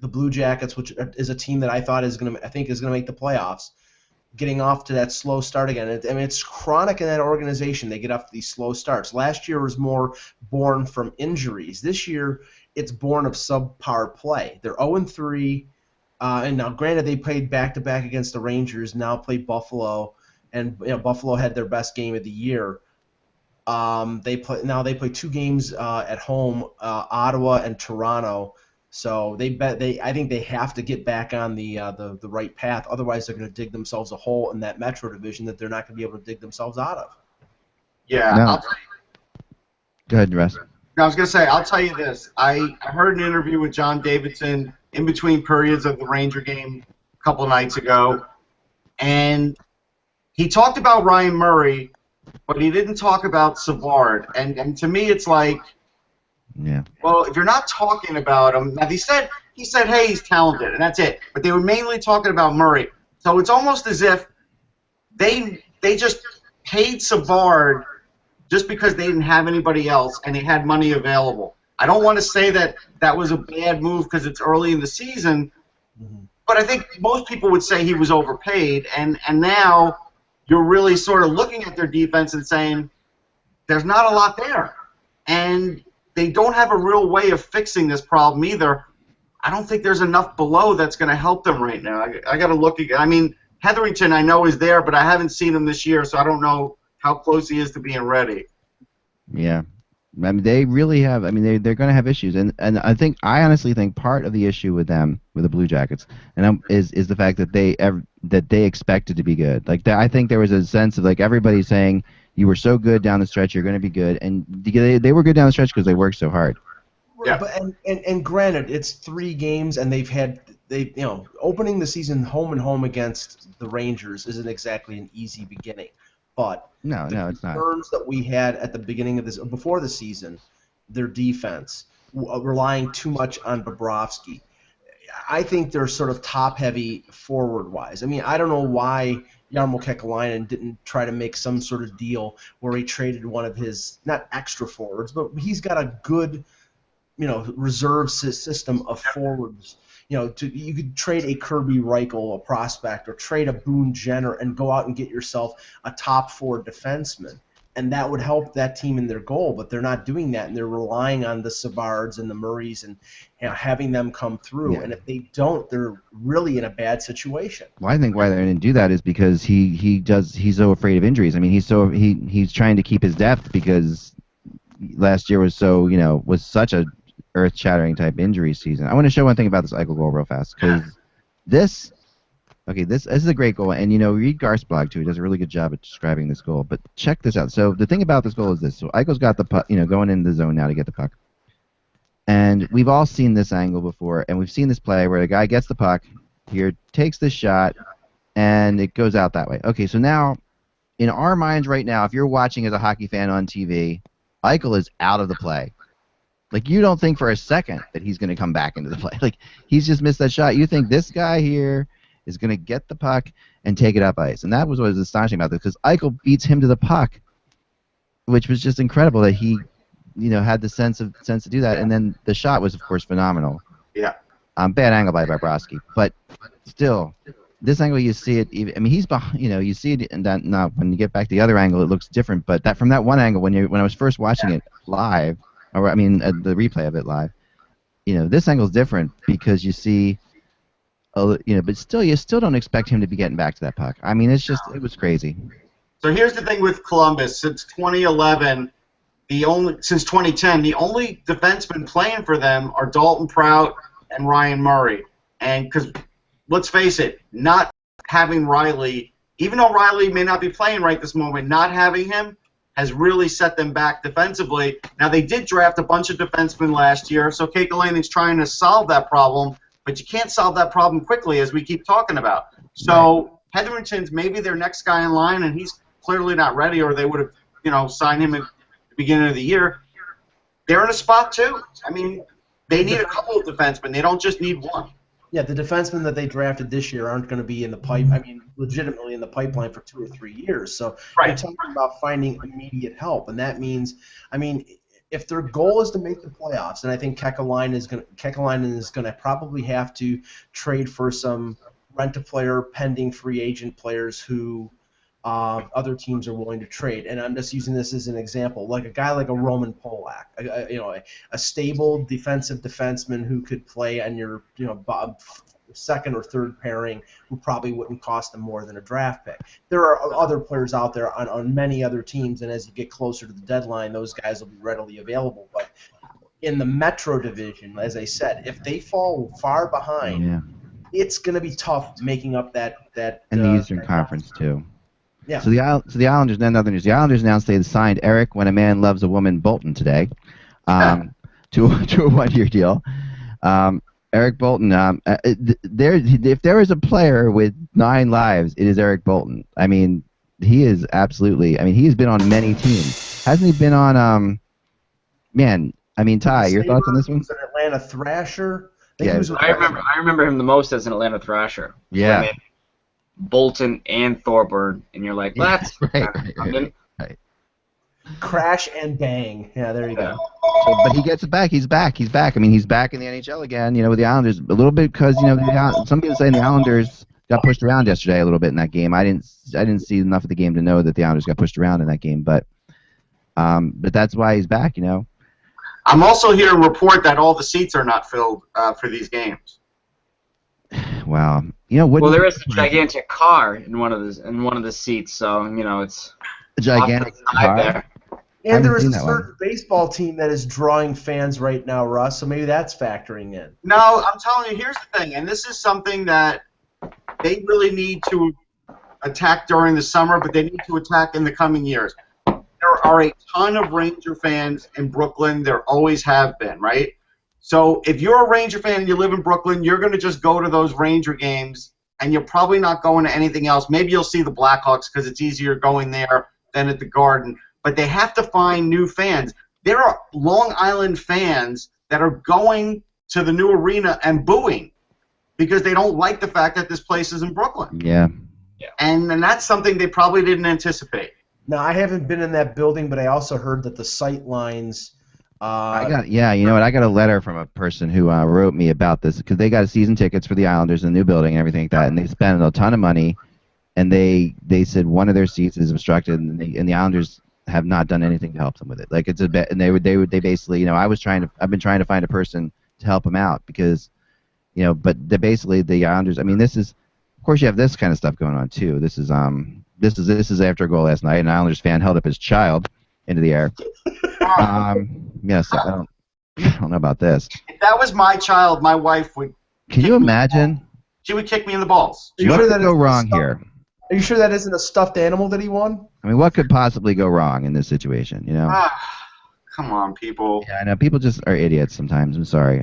B: the Blue Jackets, which is a team that I think is going to make the playoffs, getting off to that slow start again. It's chronic in that organization. They get off to these slow starts. Last year was more born from injuries. This year, it's born of subpar play. They're 0-3. And now, granted, they played back-to-back against the Rangers. Now play Buffalo, and Buffalo had their best game of the year. They play 2 games at home, Ottawa and Toronto. So I think they have to get back on the right path. Otherwise, they're going to dig themselves a hole in that Metro division that they're not going to be able to dig themselves out of.
C: Yeah.
A: No. Go ahead, Russ.
C: I was going to say, I'll tell you this. I heard an interview with John Davidson in between periods of the Ranger game a couple nights ago, and he talked about Ryan Murray, but he didn't talk about Savard. And to me, it's like, well, if you're not talking about him, now he said, hey, he's talented, and that's it. But they were mainly talking about Murray. So it's almost as if they just paid Savard just because they didn't have anybody else and they had money available. I don't want to say that was a bad move because it's early in the season, but I think most people would say he was overpaid, and now you're really sort of looking at their defense and saying there's not a lot there. And they don't have a real way of fixing this problem either. I don't think there's enough below that's going to help them right now. I got to look again. I mean, Hetherington I know is there, but I haven't seen him this year, so I don't know how close he is to being ready.
A: Yeah. I mean, they really have. I mean, they're going to have issues, and I honestly think part of the issue with them, with the Blue Jackets, is the fact that they expected to be good. I think there was a sense of everybody saying you were so good down the stretch, you're going to be good, and they were good down the stretch because they worked so hard.
B: Yeah. But and granted, it's 3 games, and opening the season home and home against the Rangers isn't exactly an easy beginning. But
A: no, it's not.
B: The concerns that we had at the beginning of before the season, their defense, relying too much on Bobrovsky. I think they're sort of top-heavy forward-wise. I mean, I don't know why Jarmo Kekalainen didn't try to make some sort of deal where he traded one of his, not extra forwards, but he's got a good, reserve system of forwards. You could trade a Kirby Reichel, a prospect, or trade a Boone Jenner and go out and get yourself a top 4 defenseman. And that would help that team in their goal, but they're not doing that, and they're relying on the Savards and the Murrays and having them come through. Yeah. And if they don't, they're really in a bad situation.
A: Well, I think why they didn't do that is because he's so afraid of injuries. I mean, he's trying to keep his depth because last year was such a earth-shattering type injury season. I want to show one thing about this Eichel goal real fast because this Okay, this is a great goal, and read Garth's blog too. He does a really good job at describing this goal. But check this out. So the thing about this goal is this: so Eichel's got the puck, going in the zone now to get the puck, and we've all seen this angle before, and we've seen this play where the guy gets the puck here, takes the shot, and it goes out that way. Okay, so now in our minds right now, if you're watching as a hockey fan on TV, Eichel is out of the play. Like, you don't think for a second that he's going to come back into the play. Like, he's just missed that shot. You think this guy here is going to get the puck and take it up ice. And that was what was astonishing about this, because Eichel beats him to the puck, which was just incredible that he, had the sense to do that. And then the shot was, of course, phenomenal.
C: Yeah.
A: Bad angle by Bobrovsky, but still, this angle you see it. I mean, he's behind. You see it, and that now when you get back to the other angle, it looks different. But that from that one angle, when I was first watching it live. Or the replay of it live. This angle is different because you see, but still, you still don't expect him to be getting back to that puck. I mean, it was crazy.
C: So here's the thing with Columbus: since 2011, since 2010, the only defensemen playing for them are Dalton Prout and Ryan Murray. And because let's face it, not having Riley, even though Riley may not be playing right this moment, not having him has really set them back defensively. Now, they did draft a bunch of defensemen last year, so Kekalainen's trying to solve that problem, but you can't solve that problem quickly, as we keep talking about. So Hetherington's maybe their next guy in line, and he's clearly not ready, or they would have, signed him at the beginning of the year. They're in a spot, too. I mean, they need a couple of defensemen. They don't just need one.
B: Yeah, the defensemen that they drafted this year aren't going to be in the legitimately in the pipeline for 2 or 3 years. So you're talking about finding immediate help, and that means, if their goal is to make the playoffs, and I think Kekalainen is going to probably have to trade for some rent-a-player, pending free agent players who other teams are willing to trade. And I'm just using this as an example, like a guy like a Roman Polak, a stable defensive defenseman who could play on your second or third pairing, who probably wouldn't cost them more than a draft pick. There are other players out there on many other teams, and as you get closer to the deadline, those guys will be readily available. But in the Metro Division, as I said, if they fall far behind, it's going to be tough making up that.
A: And the Eastern Conference too.
B: Yeah.
A: So the Islanders, then other news. The Islanders announced they signed Eric When a Man Loves a Woman Bolton today, to a 1-year deal. Eric Bolton. If there is a player with 9 lives, it is Eric Bolton. I mean, he is absolutely. I mean, he's been on many teams. Hasn't he been on? Ty, your thoughts on this one?
B: An Atlanta Thrasher.
D: I remember him the most as an Atlanta Thrasher.
A: Yeah.
D: Bolton and Thorburn, and you're like, that's
A: right.
B: Crash and bang. Yeah, there you go.
A: So, but he gets it back. He's back. I mean, he's back in the NHL again. With the Islanders a little bit because some people saying the Islanders got pushed around yesterday a little bit in that game. I didn't see enough of the game to know that the Islanders got pushed around in that game, but that's why he's back.
C: I'm also hearing a report that all the seats are not filled for these games.
A: Wow.
D: Well, there is a gigantic car in one of the seats, so it's
A: a gigantic car.
D: There.
B: And there is a certain baseball team that is drawing fans right now, Russ. So maybe that's factoring in.
C: No, I'm telling you. Here's the thing, and this is something that they really need to attack during the summer, but they need to attack in the coming years. There are a ton of Ranger fans in Brooklyn. There always have been, right? So if you're a Ranger fan and you live in Brooklyn, you're going to just go to those Ranger games, and you're probably not going to anything else. Maybe you'll see the Blackhawks because it's easier going there than at the Garden. But they have to find new fans. There are Long Island fans that are going to the new arena and booing because they don't like the fact that this place is in Brooklyn.
A: Yeah.
C: And that's something they probably didn't anticipate.
B: Now, I haven't been in that building, but I also heard that the sight lines.
A: I got a letter from a person who wrote me about this because they got season tickets for the Islanders in the new building and everything like that, and they spent a ton of money, and they said one of their seats is obstructed, and the Islanders have not done anything to help them with it. Like, it's a bit, and they basically, I've been trying to find a person to help them out because, but basically the Islanders. I mean, this is, of course, you have this kind of stuff going on too. This is after a goal last night, an Islanders fan held up his child into the air. Yes, I don't know about this.
C: If that was my child, my wife would.
A: Can you imagine?
C: she would kick me in the balls.
B: Are you
A: What
B: sure
A: could
B: that
A: go
B: isn't a
A: wrong
B: stuffed-
A: here?
B: Are you sure that isn't a stuffed animal that he won?
A: I mean, what could possibly go wrong in this situation? You know?
C: Come on, people.
A: Yeah, I know people just are idiots sometimes. I'm sorry.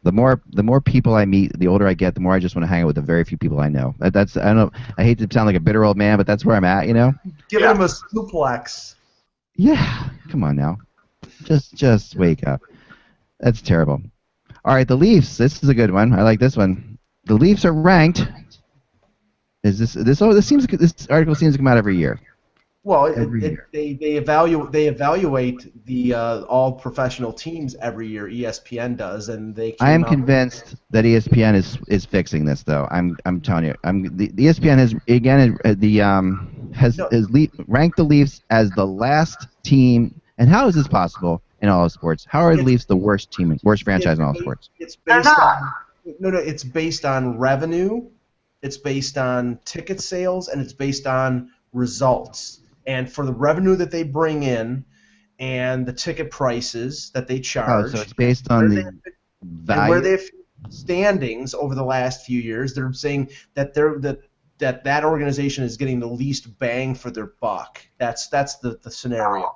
A: The more people I meet, the older I get, the more I just want to hang out with the very few people I know. That's I don't know. I hate to sound like a bitter old man, but that's where I'm at. You know?
B: Giving him a suplex.
A: Yeah. Come on now. Just wake up. That's terrible. All right, the Leafs. This is a good one. I like this one. The Leafs are ranked. Is this article seems to come out every year.
B: Well, they evaluate the all professional teams every year. ESPN does, and they.
A: I am convinced that ESPN is fixing this, though. I'm telling you. The ESPN has again ranked the Leafs as the last team. And how is this possible in all of sports? How are the Leafs the worst franchise in all sports?
B: It's based on it's based on revenue, it's based on ticket sales, and it's based on results. And for the revenue that they bring in and the ticket prices that they charge,
A: so it's based on the value.
B: Where they've standings over the last few years, they're saying that that organization is getting the least bang for their buck. That's the scenario.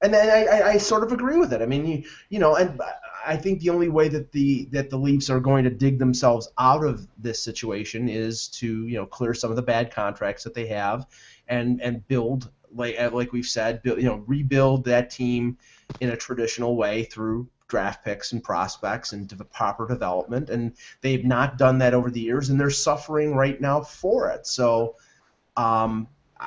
B: And I sort of agree with it. I mean, you know, and I think the only way that the Leafs are going to dig themselves out of this situation is to clear some of the bad contracts that they have, and build like we've said, rebuild that team in a traditional way through draft picks and prospects and proper development. And they've not done that over the years, and they're suffering right now for it. So.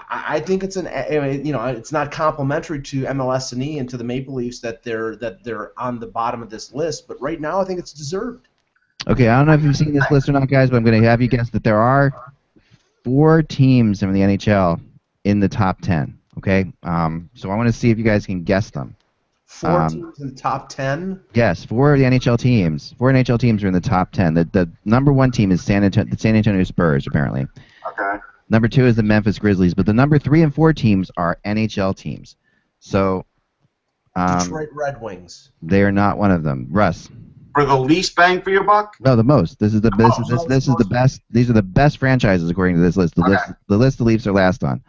B: I think it's it's not complimentary to MLS and to the Maple Leafs that they're on the bottom of this list, but right now I think it's deserved.
A: Okay, I don't know if you've seen this list or not, guys, but I'm going to have you guess that there are 4 teams in the NHL in the top 10. Okay, so I want to see if you guys can guess them.
B: 4 teams in the top 10.
A: Yes, 4 of the NHL teams. 4 NHL teams are in the top 10. The number 1 team is the San Antonio Spurs, apparently.
C: Okay.
A: Number 2 is the Memphis Grizzlies, but the number 3 and 4 teams are NHL teams. So,
B: Detroit Red Wings.
A: They are not one of them. Russ.
C: For the least bang for your buck?
A: No, the most. This is the best. These are the best franchises according to this list. The list the Leafs are last on.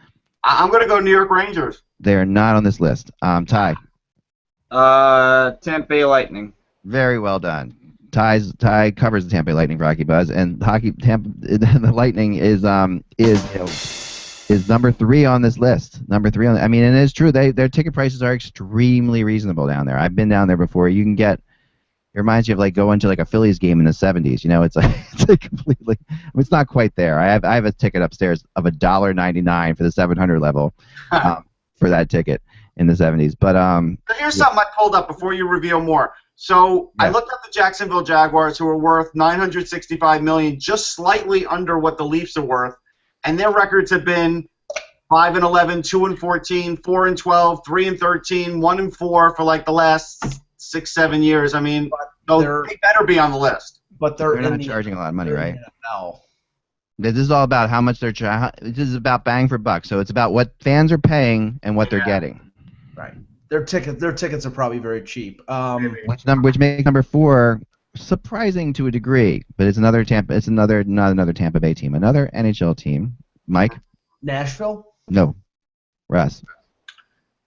C: I'm going to go New York Rangers.
A: They are not on this list. Ty.
D: Tampa Bay Lightning.
A: Very well done. Ty covers the Tampa Bay Lightning for Hockey Buzz, and the Lightning is number 3 on this list. Number 3 on. I mean, and it's true. Their ticket prices are extremely reasonable down there. I've been down there before. You can get. It reminds you of like going to like a Phillies game in the '70s. You know, it's like completely. It's not quite there. I have a ticket upstairs of $1.99 for the 700 level for that ticket in the '70s. But
C: So here's something I pulled up before you reveal more. So I looked at the Jacksonville Jaguars, who are worth $965 million, just slightly under what the Leafs are worth, and their records have been 5-11, 2-14, 4-12, 3-13, 1-4 for like the last 6-7 years. I mean, they better be on the list.
B: But
A: they're not charging a lot of money, right? NFL. This is all about how much they're charging. This is about bang for buck. So it's about what fans are paying and what they're getting.
B: Right. Their tickets are probably very cheap.
A: Which makes number 4 surprising to a degree, but it's not another Tampa Bay team, another NHL team. Mike?
B: Nashville?
A: No. Russ?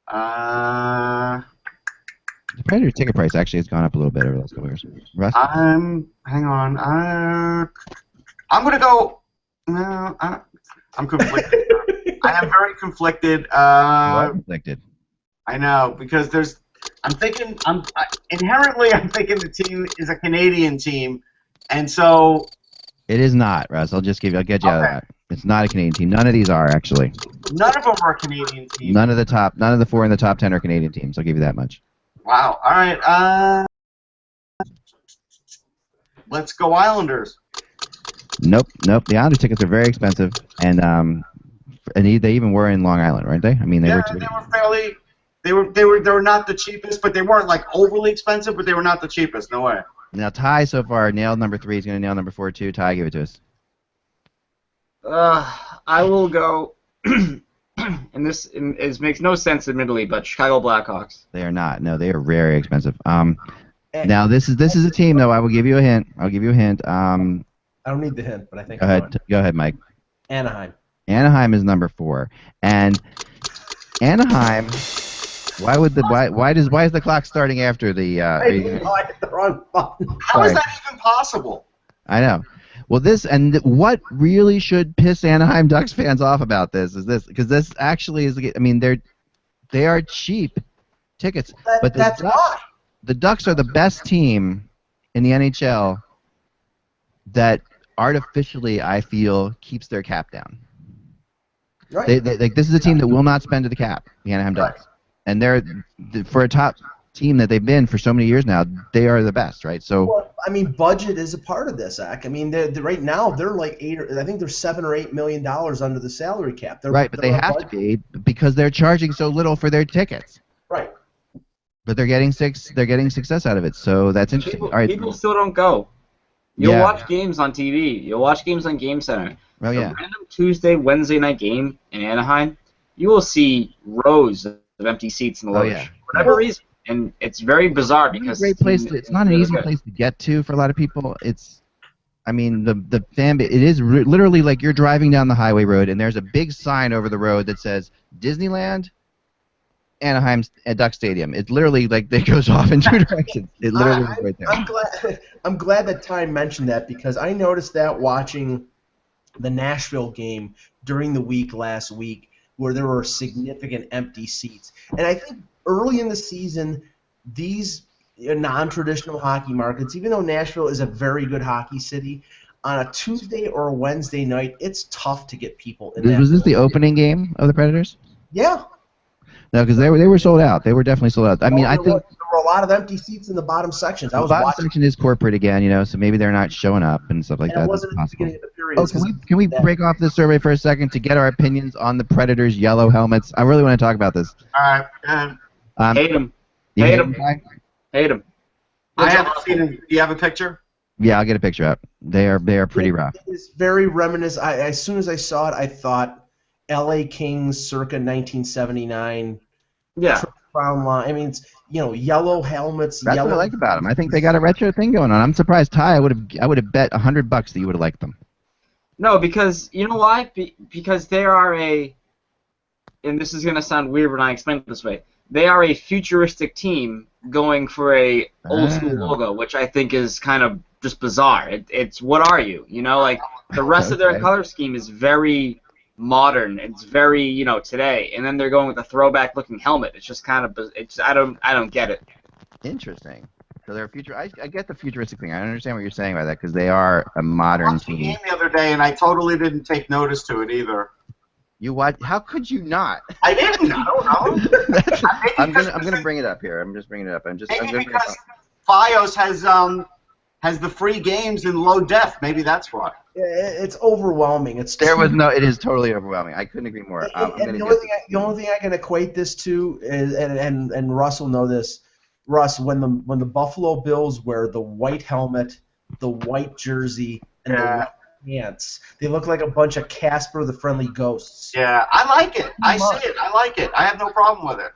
C: The
A: Predator ticket price actually has gone up a little bit over the last couple years. Russ?
C: Hang on. I'm gonna go. No, I'm conflicted. I am very conflicted.
A: You are conflicted.
C: I know, because inherently I'm thinking the team is a Canadian team, and so
A: it is not, Russ. I'll get you out of that. It's not a Canadian team. None of these are actually.
C: None of them are Canadian teams.
A: None of the 4 in the top 10 are Canadian teams. I'll give you that much.
C: Wow. All right. Let's go Islanders.
A: Nope. The Islanders tickets are very expensive, and they even were in Long Island, weren't they? I mean, they were
C: fairly. They were not the cheapest, but they weren't like overly expensive, but they were not the cheapest. No way.
A: Now Ty so far nailed number 3. He's going to nail number 4 too. Ty, give it to us.
D: I will go. And this makes no sense, admittedly, but Chicago Blackhawks.
A: They are not. No, they are very expensive. Now this is a team though. I will give you a hint.
B: I don't need the hint, but I think.
A: Go ahead, Mike.
B: Anaheim.
A: Anaheim is number 4, and Anaheim. Why is the clock starting after the?
B: I hit the wrong button.
C: How is that even possible?
A: I know. Well, what really should piss Anaheim Ducks fans off about this is this, because this actually is. I mean, they are cheap tickets, but the Ducks are the best team in the NHL that artificially, I feel, keeps their cap down. Right. This is a team that will not spend to the cap, the Anaheim Ducks. And they're, for a top team that they've been for so many years now, they are the best, right? So,
B: well, I mean, budget is a part of this, Zach. I mean, right now they're like I think they're $7 or $8 million under the salary cap.
A: Right, but they have to be because they're charging so little for their tickets.
B: Right.
A: But they're getting success out of it, so that's interesting.
D: People,
A: all right.
D: People still don't go. You'll watch games on TV. You'll watch games on Game Center.
A: Oh, yeah.
D: A random Tuesday, Wednesday night game in Anaheim, you will see rows of empty seats in the loge for whatever reason, and it's very bizarre because
A: it's not an easy place to get to for a lot of people. I mean, the fan base, it is literally like you're driving down the highway road, and there's a big sign over the road that says Disneyland, Anaheim Duck Stadium. It's literally like it goes off in 2 directions. It literally is right there.
B: I'm glad that Ty mentioned that because I noticed that watching the Nashville game during the week last week, where there were significant empty seats. And I think early in the season, these non-traditional hockey markets, even though Nashville is a very good hockey city, on a Tuesday or a Wednesday night, it's tough to get people in.
A: Was this the opening game of the Predators?
B: Yeah.
A: No, because they were sold out. They were definitely sold out. I think
B: there were a lot of empty seats in the bottom sections.
A: The bottom section is corporate again, so maybe they're not showing up and stuff like that.
B: It wasn't at the beginning of the period.
A: Can we break off this survey for a second to get our opinions on the Predators' yellow helmets? I really want to talk about this.
C: All right.
D: Hate them.
C: Hate
D: them.
C: I haven't seen them. Do you have a picture?
A: Yeah, I'll get a picture up. They are pretty rough.
B: It's very reminiscent. As soon as I saw it, I thought L.A. Kings circa 1979.
D: Yeah.
B: Brown line. I mean, it's yellow helmets.
A: That's what I like about them. I think they got a retro thing going on. I'm surprised, Ty. I would have bet $100 that you would have liked them.
D: No, because you know why? Because they are and this is gonna sound weird when I explain it this way. They are a futuristic team going for a old school logo, which I think is kind of just bizarre. It's what are you? Like the rest of their color scheme is very modern. It's very today, and then they're going with a throwback looking helmet. It's just kind of I don't get it.
A: Interesting. So they're I get the futuristic thing. I understand what you're saying about that because they are a modern team.
C: I watched the game the other day, and I totally didn't take notice to it either.
A: You what? How could you not?
C: I didn't. I don't know.
A: I'm gonna bring it up here. I'm just bringing it up.
C: Maybe because FiOS has the free games in low def. Maybe that's why.
B: It's overwhelming. It
A: is totally overwhelming. I couldn't agree more.
B: The only thing I can equate this to is, and Russ will know this. Russ, when the Buffalo Bills wear the white helmet, the white jersey, and the white pants, they look like a bunch of Casper the Friendly Ghosts.
C: Yeah, I like it. I see it. I like it. I have no problem with it.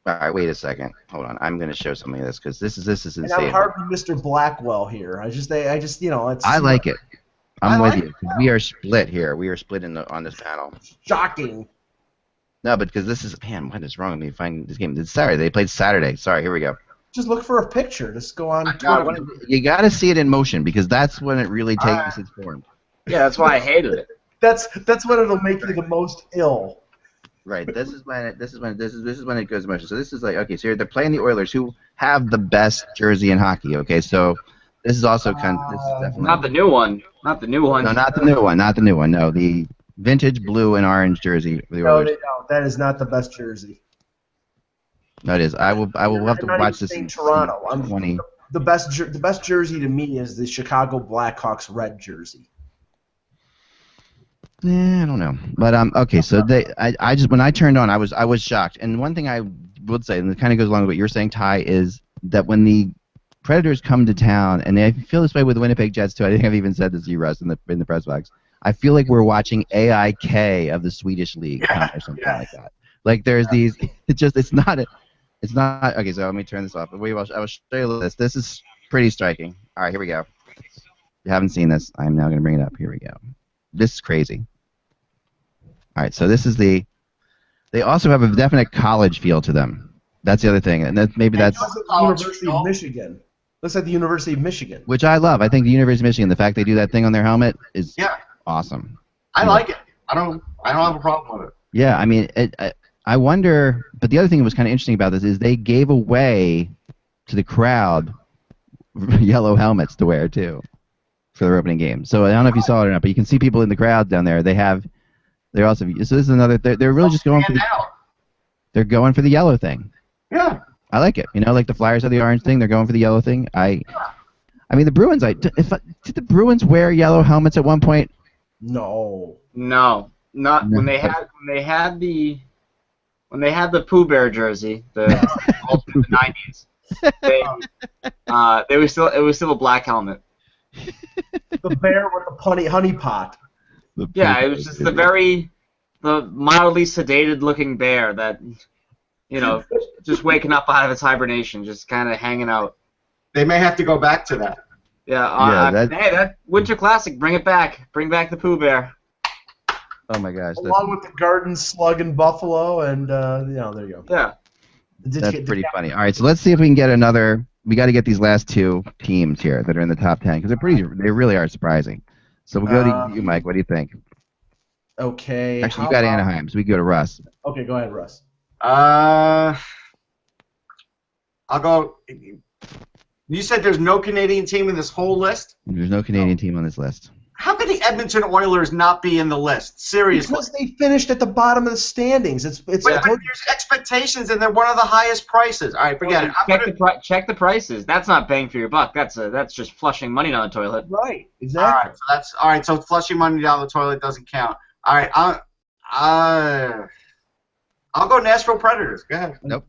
A: All right, wait a second. Hold on. I'm going to show something of this because this is insane.
B: And I'm hardly Mr. Blackwell here. I just it's.
A: I like it. I'm with you. We are split here. We are split on this panel.
B: Shocking.
A: No, but because this is what is wrong with me finding this game? It's Saturday. They played Saturday. Sorry, here we go.
B: Just look for a picture. Just go on Twitter.
A: You got to see it in motion because that's when it really takes its form.
D: Yeah, that's why I hated it.
B: That's when it'll make you the most ill.
A: Right. This is when it goes in motion. So this is like so they're playing the Oilers, who have the best jersey in hockey. Okay, so this is also this is definitely
D: not the new one. Not the new one.
A: No, not the new one. Not the new one. No, the vintage blue and orange jersey for the Oilers.
B: No, that is not the best jersey.
A: No, it is. I will have to watch this in
B: Toronto.
A: 20.
B: The best jersey to me is the Chicago Blackhawks red jersey.
A: I don't know, but okay. So I just when I turned on, I was shocked. And one thing I would say, and it kind of goes along with what you're saying, Ty, is that when the Predators come to town, and I feel this way with the Winnipeg Jets too. I think I've even said this to you, Russ, in the press box. I feel like we're watching AIK of the Swedish League or something like that. Like there's these. It's not. Okay, so let me turn this off. I will show you this. This is pretty striking. All right, here we go. you haven't seen this, I'm now going to bring it up. Here we go. This is crazy. All right, so this is the. They also have a definite college feel to them. That's the other thing, and that's
B: the University of Michigan. Looks like the University of Michigan.
A: Which I love. I think the University of Michigan, the fact they do that thing on their helmet is awesome.
C: I like it. I don't have a problem with it.
A: Yeah, I mean, I wonder. But the other thing that was kind of interesting about this is they gave away to the crowd yellow helmets to wear too for their opening game. So I don't know if you saw it or not, but you can see people in the crowd down there. They're also. So this is another. They're really just going for. They're going for the yellow thing.
C: Yeah.
A: I like it. You know, like the Flyers have the orange thing. They're going for the yellow thing. I mean, the Bruins. Did the Bruins wear yellow helmets at one point?
B: No.
D: No, not when they had the Pooh Bear jersey, the '90s. It was still a black helmet.
B: The bear with the honey pot.
D: Yeah, it was just the mildly sedated looking bear that, just waking up out of its hibernation, just kind of hanging out.
C: They may have to go back to that.
D: Yeah, hey, that Winter Classic, bring it back. Bring back the Pooh Bear.
A: Oh my gosh.
B: Along with the Garden Slug and Buffalo, and there you go.
D: Yeah.
A: That's pretty funny. All right, so let's see if we can get another. We got to get these last two teams here that are in the top 10 because they really are surprising. So we'll go to you, Mike. What do you think?
B: Okay.
A: Actually, you got Anaheim, so we can go to Russ.
B: Okay, go ahead, Russ.
C: I'll go. You said there's no Canadian team in this whole list?
A: There's no Canadian team on this list.
C: How could the Edmonton Oilers not be in the list? Seriously.
B: Because they finished at the bottom of the standings. But
C: there's expectations, and they're one of the highest prices. All right, forget it.
D: Check the prices. That's not bang for your buck. That's just flushing money down the toilet.
B: Right. Exactly.
C: All right. So flushing money down the toilet doesn't count. All right. I'll go Nashville Predators. Go ahead.
A: Nope.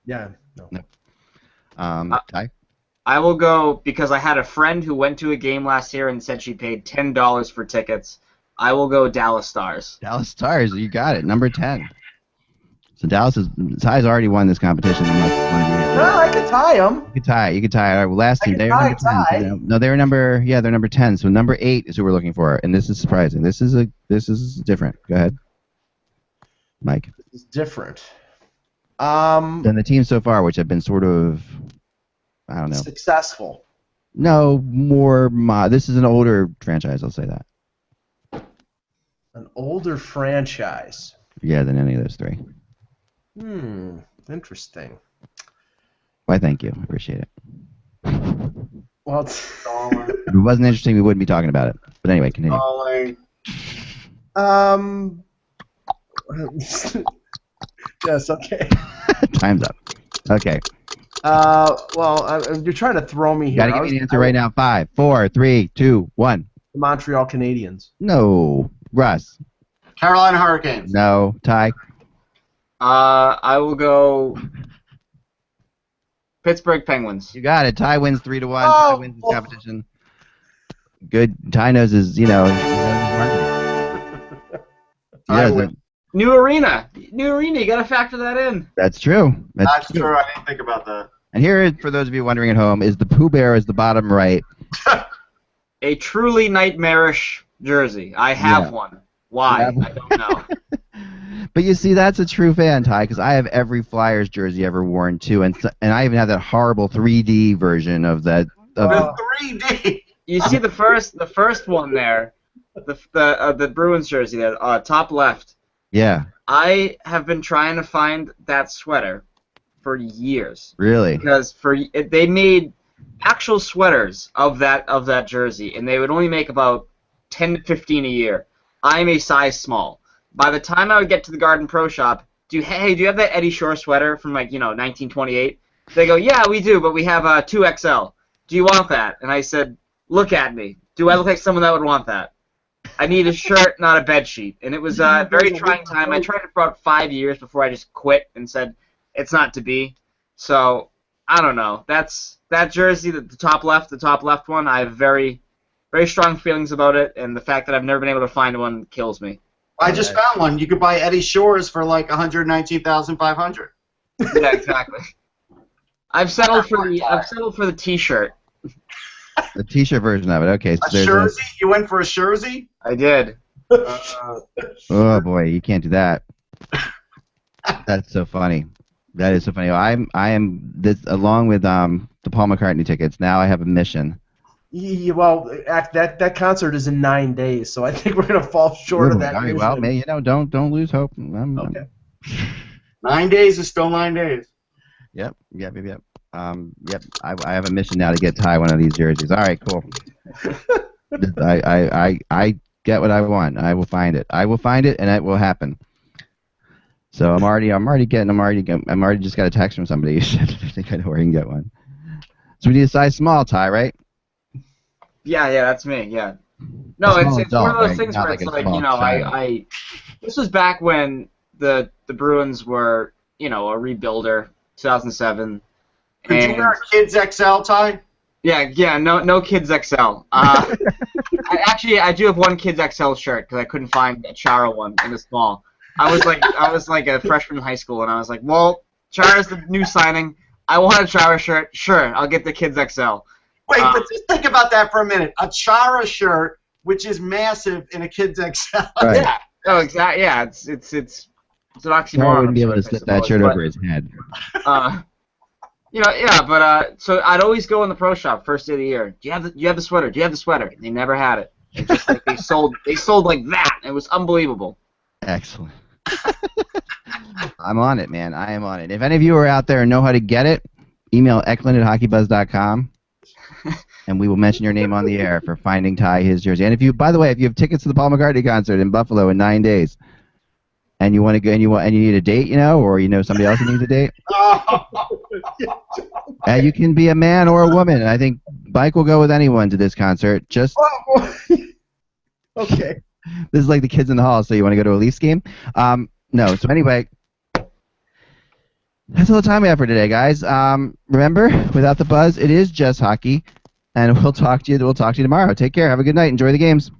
B: No.
A: Ty?
D: I will go because I had a friend who went to a game last year and said she paid $10 for tickets. I will go Dallas Stars.
A: Dallas Stars, you got it. Number 10. So Ty's already won this competition.
B: No, I could tie them.
A: You could tie. All right, well, last team, they're number 10. So no, they're number 10. So number 8 is who we're looking for, and this is surprising. This is different. Go ahead, Mike.
B: This is different.
A: Than the teams so far, which have been sort of, I don't know.
B: Successful.
A: No, more. This is an older franchise. I'll say that.
B: An older franchise.
A: Yeah, than any of those three.
B: Interesting.
A: Why, thank you. I appreciate it.
B: Well,
A: if it wasn't interesting, we wouldn't be talking about it. But anyway, continue.
B: Yes, okay.
A: Time's up. Okay.
B: You're trying to throw me here.
A: You gotta give me an answer right now. 5, 4, 3, 2, 1.
B: The Montreal Canadiens.
A: No. Russ.
C: Carolina Hurricanes.
A: No. Ty.
D: I will go Pittsburgh Penguins.
A: You got it. Ty wins 3-1. Ty wins this competition. Good. Ty knows his, he knows his marketing.
D: New arena. You got to factor that in.
A: That's true.
C: That's true. I didn't think about that.
A: And here, for those of you wondering at home, is the Pooh Bear is the bottom right.
D: A truly nightmarish jersey. I have one. Why? I don't know.
A: But you see, that's a true fan, Ty, because I have every Flyers jersey ever worn too, and I even have that horrible 3D version of that.
C: The 3D.
D: You see the first one there, the Bruins jersey there, top left.
A: Yeah.
D: I have been trying to find that sweater for years.
A: Really?
D: Because they made actual sweaters of that jersey, and they would only make about 10 to 15 a year. I'm a size small. By the time I would get to the Garden Pro Shop, do you have that Eddie Shore sweater from 1928? They go, yeah, we do, but we have 2XL. Do you want that? And I said, look at me. Do I look like someone that would want that? I need a shirt, not a bed sheet. And it was a very trying time. I tried it for about 5 years before I just quit and said, it's not to be. So, I don't know. That jersey, the top left one, I have very, very strong feelings about it, and the fact that I've never been able to find one kills me.
C: I just found one. You could buy Eddie Shores for like $119,500.
D: Yeah, exactly. I've settled for the T-shirt.
A: The T-shirt version of it. Okay. So
C: A jersey? You went for a jersey?
D: I did.
A: Oh boy, you can't do that. That's so funny. That is so funny. I am this along with the Paul McCartney tickets. Now I have a mission.
B: Yeah, well, that concert is in 9 days, so I think we're gonna fall short of that.
A: All right, well, man, don't lose hope.
B: Okay.
C: 9 days is still 9 days.
A: Yep. I have a mission now to get Ty one of these jerseys. All right, cool. I get what I want. I will find it. And it will happen. So I'm already just got a text from somebody. I think I know where I can get one. So we need a size small, Ty, right?
D: Yeah, that's me. Yeah. No, it's one of those things where it's like, I this was back when the Bruins were, a rebuilder, 2007.
C: Could you wear a Kids XL, Ty?
D: Yeah, no Kids XL. I do have one Kids XL shirt because I couldn't find a Chara one in the small. I was like a freshman in high school, and I was like, well, Chara's the new signing. I want a Chara shirt. Sure, I'll get the Kids XL.
C: Wait, but just think about that for a minute. A Chara shirt, which is massive, in a Kids XL.
A: Right.
D: Yeah. Oh, exactly. Yeah, it's an oxymoron.
A: Chara wouldn't be able to slip that shirt over his head.
D: But so I'd always go in the pro shop first day of the year. Do you have the sweater? Do you have the sweater? They never had it. It just like they sold like that. It was unbelievable.
A: Excellent. I'm on it, man. I am on it. If any of you are out there and know how to get it, email Eklund@HockeyBuzz.com, and we will mention your name on the air for finding Ty his jersey. And if you have tickets to the Paul McCartney concert in Buffalo in 9 days, and you want to go and you need a date, or somebody else who needs a date, you can be a man or a woman. I think Mike will go with anyone to this concert. Just
B: okay.
A: This is like the kids in the hall. So you want to go to a Leafs game? No. So anyway, that's all the time we have for today, guys. Remember, without the buzz, it is just hockey, and we'll talk to you tomorrow. Take care. Have a good night. Enjoy the games.